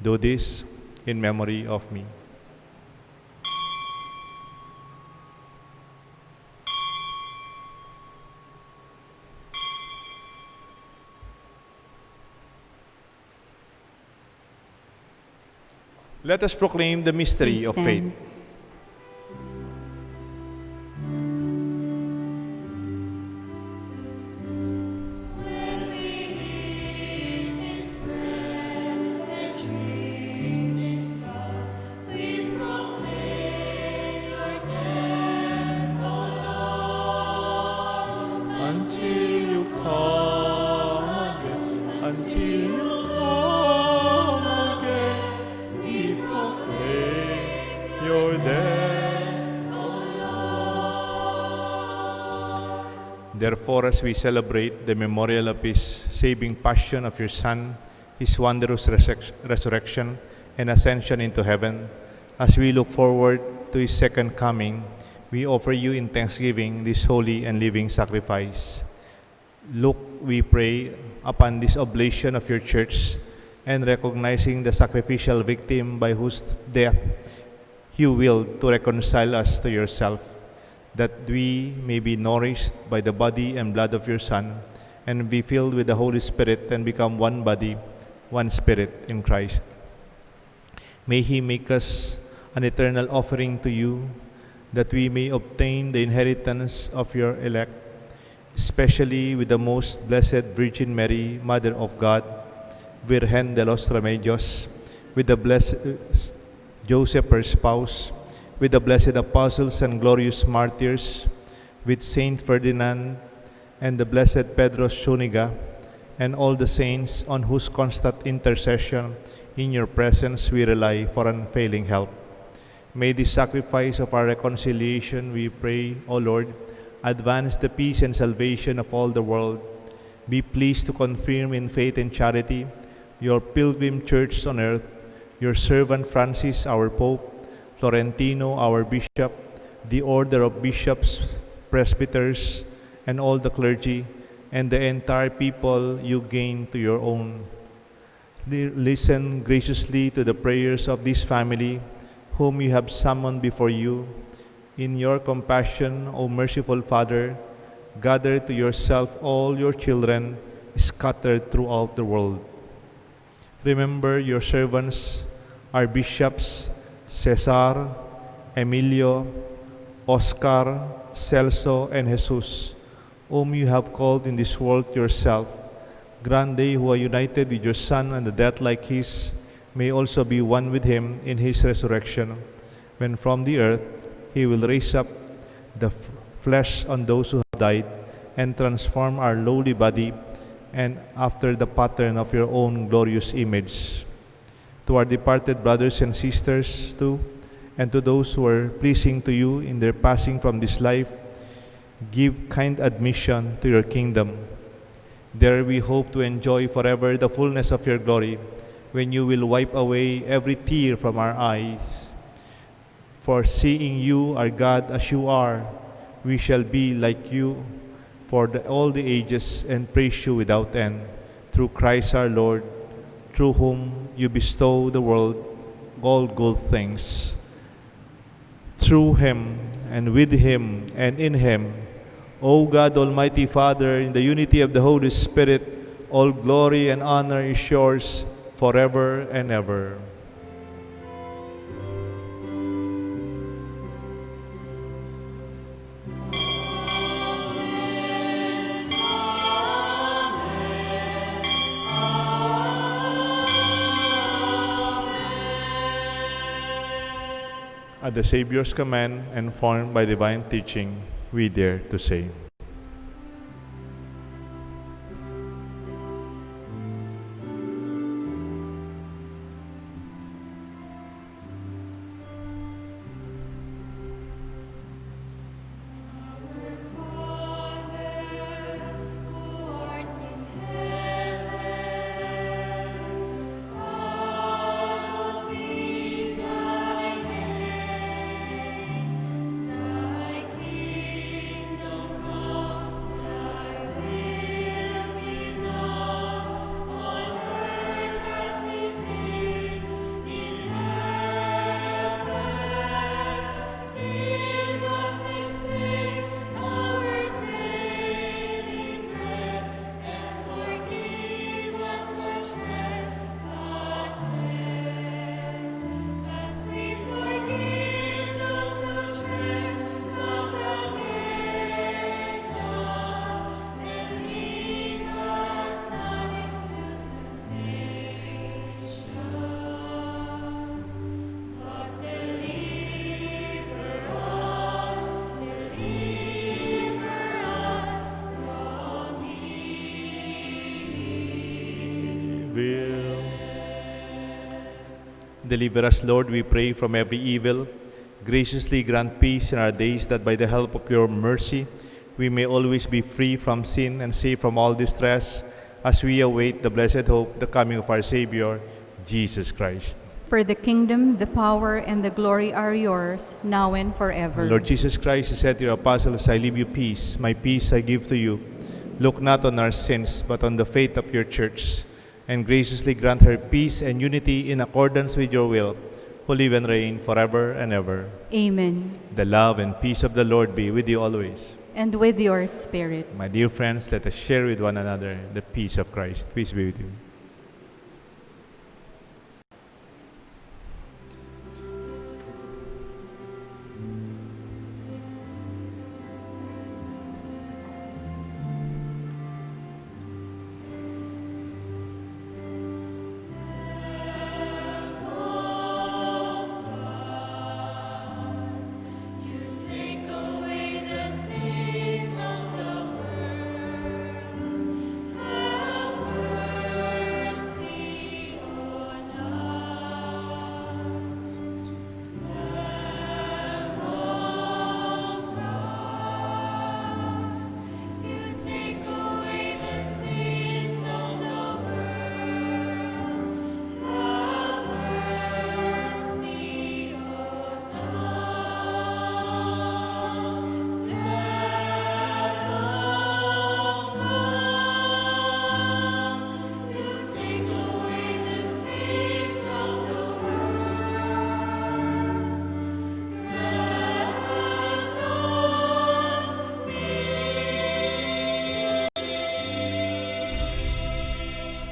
Speaker 3: Do this in memory of me." Let us proclaim the mystery
Speaker 2: Please
Speaker 3: of faith.
Speaker 2: stand.
Speaker 3: Until you come again, until you come again, we proclaim your death, O Lord. Therefore, as we celebrate the memorial of his saving passion of your Son, his wondrous resurrection and ascension into heaven, as we look forward to his second coming, we offer you in thanksgiving this holy and living sacrifice. Look, we pray, upon this oblation of your church, and recognizing the sacrificial victim by whose death you willed to reconcile us to yourself, that we may be nourished by the body and blood of your Son, and be filled with the Holy Spirit and become one body, one spirit in Christ. May he make us an eternal offering to you, that we may obtain the inheritance of your elect, especially with the most blessed Virgin Mary, Mother of God, Virgen de los Remedios, with the blessed Joseph, her spouse, with the blessed apostles and glorious martyrs, with Saint Ferdinand and the blessed Pedro Zuniga, and all the saints on whose constant intercession in your presence we rely for unfailing help. May the sacrifice of our reconciliation, we pray, O Lord, advance the peace and salvation of all the world. Be pleased to confirm in faith and charity your pilgrim church on earth, your servant Francis, our Pope, Florentino, our Bishop, the order of bishops, presbyters, and all the clergy, and the entire people you gain to your own. Listen graciously to the prayers of this family, whom you have summoned before you. In your compassion, O merciful Father, gather to yourself all your children scattered throughout the world. Remember your servants, our bishops, Cesar, Emilio, Oscar, Celso, and Jesus, whom you have called in this world to yourself. Grant they who are united with your Son and the death like his, may also be one with him in his resurrection, when from the earth he will raise up the flesh on those who have died, and transform our lowly body, and after the pattern of your own glorious image. To our departed brothers and sisters too, and to those who are pleasing to you in their passing from this life, give kind admission to your kingdom. There we hope to enjoy forever the fullness of your glory, when you will wipe away every tear from our eyes. For seeing you, our God, as you are, we shall be like you for all the ages and praise you without end. Through Christ our Lord, through whom you bestow the world all good things. Through him, and with him, and in him, O God, Almighty Father, in the unity of the Holy Spirit, all glory and honor is yours forever and ever. At the Savior's command and formed by divine teaching, we dare to say, Deliver us, Lord, we pray, from every evil. Graciously grant peace in our days, that by the help of your mercy we may always be free from sin and safe from all distress, as we await the blessed hope, the coming of our Savior, Jesus Christ.
Speaker 2: For the kingdom, the power, and the glory are yours, now and forever.
Speaker 3: Lord Jesus Christ, you said to your apostles, I leave you peace, my peace I give to you. Look not on our sins, but on the faith of your church, and graciously grant her peace and unity in accordance with your will, who live and reign forever and ever.
Speaker 2: Amen.
Speaker 3: The love and peace of the Lord be with you always.
Speaker 2: And with your spirit.
Speaker 3: My dear friends, let us share with one another the peace of Christ. Peace be with you.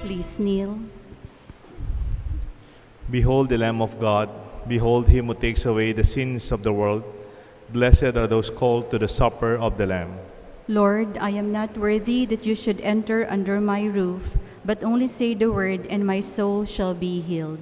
Speaker 2: Please kneel.
Speaker 3: Behold the Lamb of God. Behold him who takes away the sins of the world. Blessed are those called to the supper of the Lamb.
Speaker 2: Lord, I am not worthy that you should enter under my roof, but only say the word, and my soul shall be healed.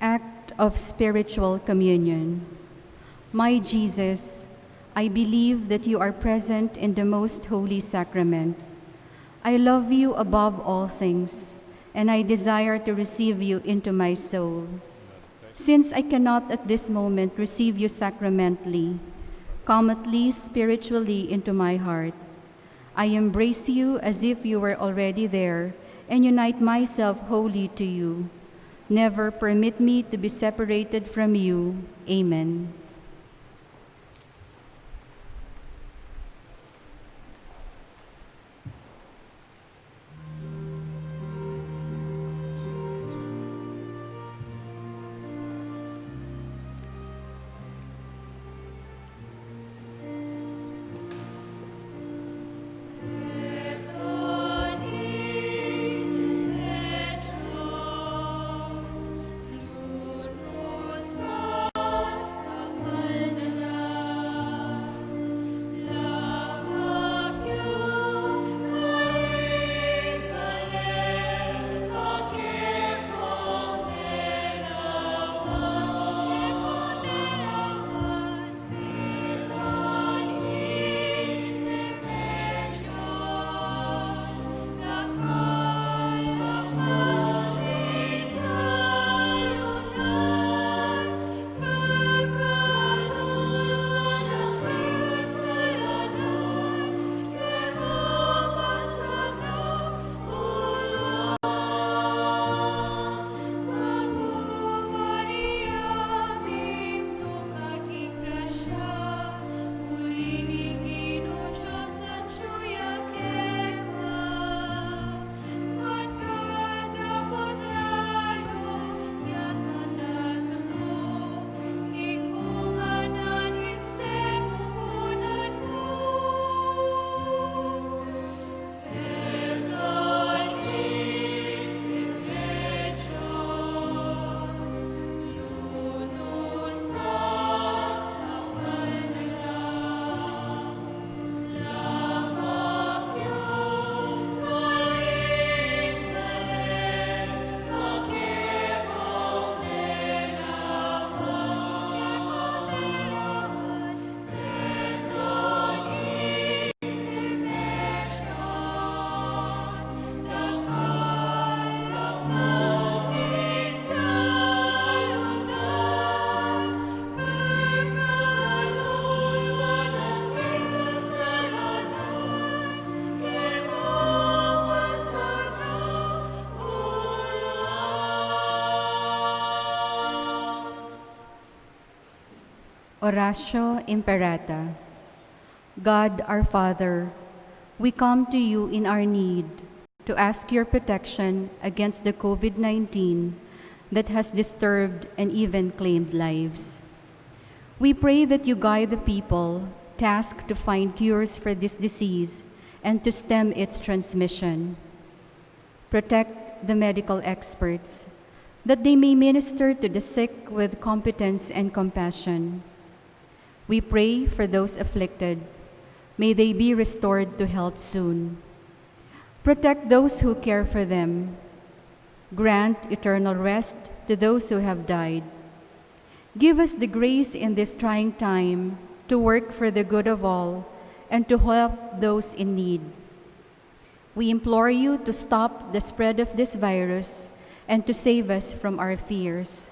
Speaker 2: Act of spiritual communion. My Jesus, I believe that you are present in the most holy sacrament. I love you above all things, and I desire to receive you into my soul. Since I cannot at this moment receive you sacramentally, come at least spiritually into my heart. I embrace you as if you were already there and unite myself wholly to you. Never permit me to be separated from you. Amen. Oratio Imperata. God our Father, we come to you in our need to ask your protection against the COVID-19 that has disturbed and even claimed lives. We pray that you guide the people tasked to find cures for this disease and to stem its transmission. Protect the medical experts, that they may minister to the sick with competence and compassion. We pray for those afflicted. May they be restored to health soon. Protect those who care for them. Grant eternal rest to those who have died. Give us the grace in this trying time to work for the good of all and to help those in need. We implore you to stop the spread of this virus and to save us from our fears.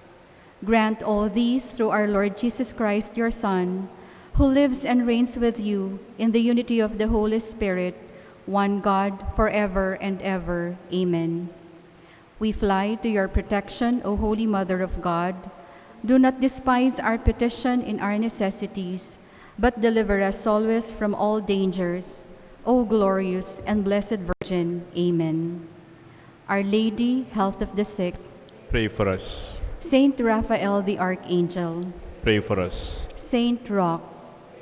Speaker 2: Grant all these through our Lord Jesus Christ, your Son, who lives and reigns with you in the unity of the Holy Spirit, one God, forever and ever. Amen. We fly to your protection, O Holy Mother of God. Do not despise our petition in our necessities, but deliver us always from all dangers. O glorious and blessed Virgin. Amen. Our Lady, health of the sick.
Speaker 3: Pray for us.
Speaker 2: Saint Raphael the Archangel.
Speaker 3: Pray for us.
Speaker 2: Saint Roch.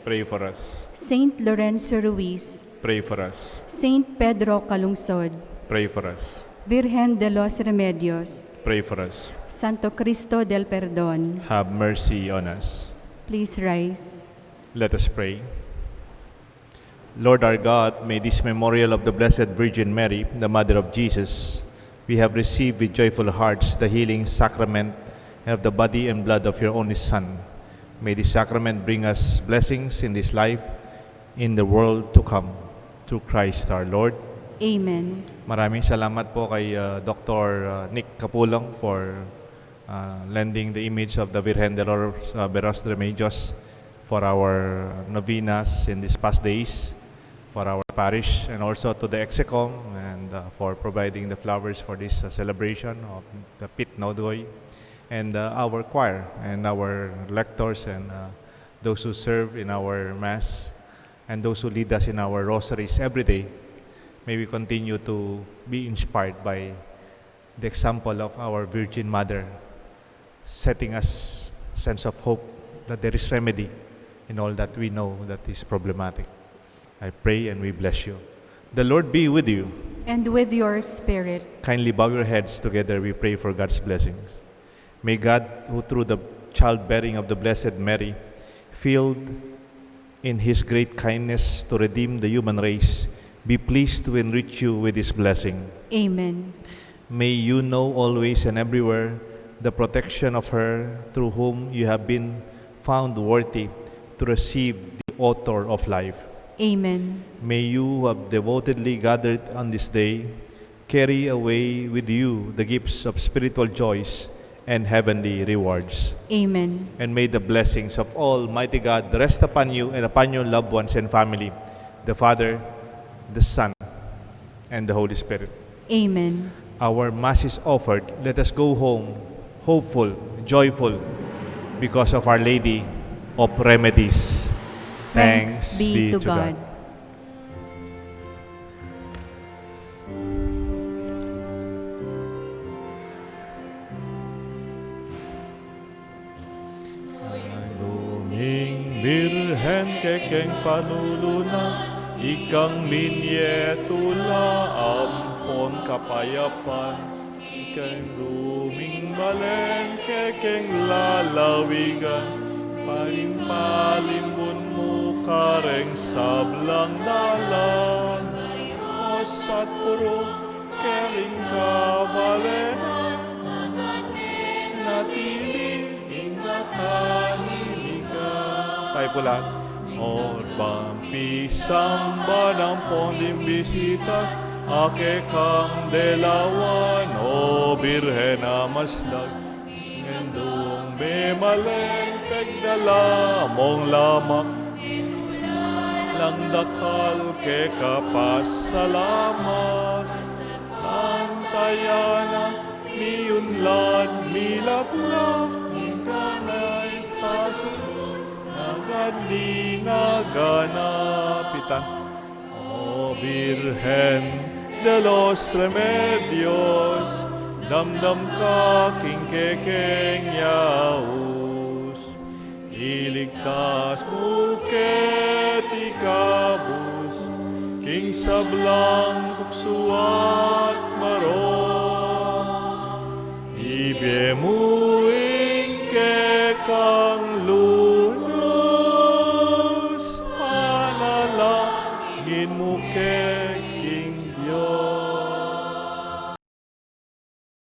Speaker 3: Pray for us.
Speaker 2: Saint Lorenzo Ruiz.
Speaker 3: Pray for us.
Speaker 2: Saint Pedro Calungsod.
Speaker 3: Pray for us.
Speaker 2: Virgen de los Remedios.
Speaker 3: Pray for us.
Speaker 2: Santo Cristo del Perdón.
Speaker 3: Have mercy on us.
Speaker 2: Please rise.
Speaker 3: Let us pray. Lord our God, may this memorial of the Blessed Virgin Mary, the Mother of Jesus, we have received with joyful hearts the healing sacrament of the body and blood of your only Son. May this sacrament bring us blessings in this life, in the world to come. Through Christ our Lord.
Speaker 2: Amen.
Speaker 3: Maraming salamat po kay Dr. Nick Capulong for lending the image of the Virgen de los Beros Remedios for our novenas in these past days, for our parish, and also to the Execom and for providing the flowers for this celebration of the Pit Nodoy, and our choir and our lectors and those who serve in our Mass and those who lead us in our rosaries every day. May we continue to be inspired by the example of our Virgin Mother, setting us sense of hope that there is remedy in all that we know that is problematic. I pray and we bless you. The Lord be with you.
Speaker 2: And with your spirit.
Speaker 3: Kindly bow your heads together. We pray for God's blessings. May God, who through the childbearing of the Blessed Mary, filled in His great kindness to redeem the human race, be pleased to enrich you with His blessing.
Speaker 2: Amen.
Speaker 3: May you know always and everywhere the protection of her through whom you have been found worthy to receive the author of life.
Speaker 2: Amen.
Speaker 3: May you who have devotedly gathered on this day carry away with you the gifts of spiritual joys and heavenly rewards.
Speaker 2: Amen.
Speaker 3: And may the blessings of Almighty God rest upon you and upon your loved ones and family, the Father, the Son, and the Holy Spirit.
Speaker 2: Amen.
Speaker 3: Our Mass is offered. Let us go home, hopeful, joyful, because of Our Lady of Remedies.
Speaker 2: Thanks be to God.
Speaker 3: Duming Birhen kekeng panulunan, ikang minyetula ampon kapayapan, ikang duming balen kekeng lalawigan, palimpalimbun mo kareng sablang dalan, osat puro kering kabalenan, natili ingatahimikan. Tayo po lahat. Orbang pisamba ng pondim bisitas, ake kang delawan, o Birhen na masdag, ngendong bemalen, pegdala mong lamak, lang dakal ke kapas salamat, antayana, miyunlad, milapla, ikanay takin, nagadli naganapitan. O Virgen de los Remedios, damdam ka king kekeng yaus, iligtas mo ket ikabus, king sablang tukso at maron, ibemuing kekang lu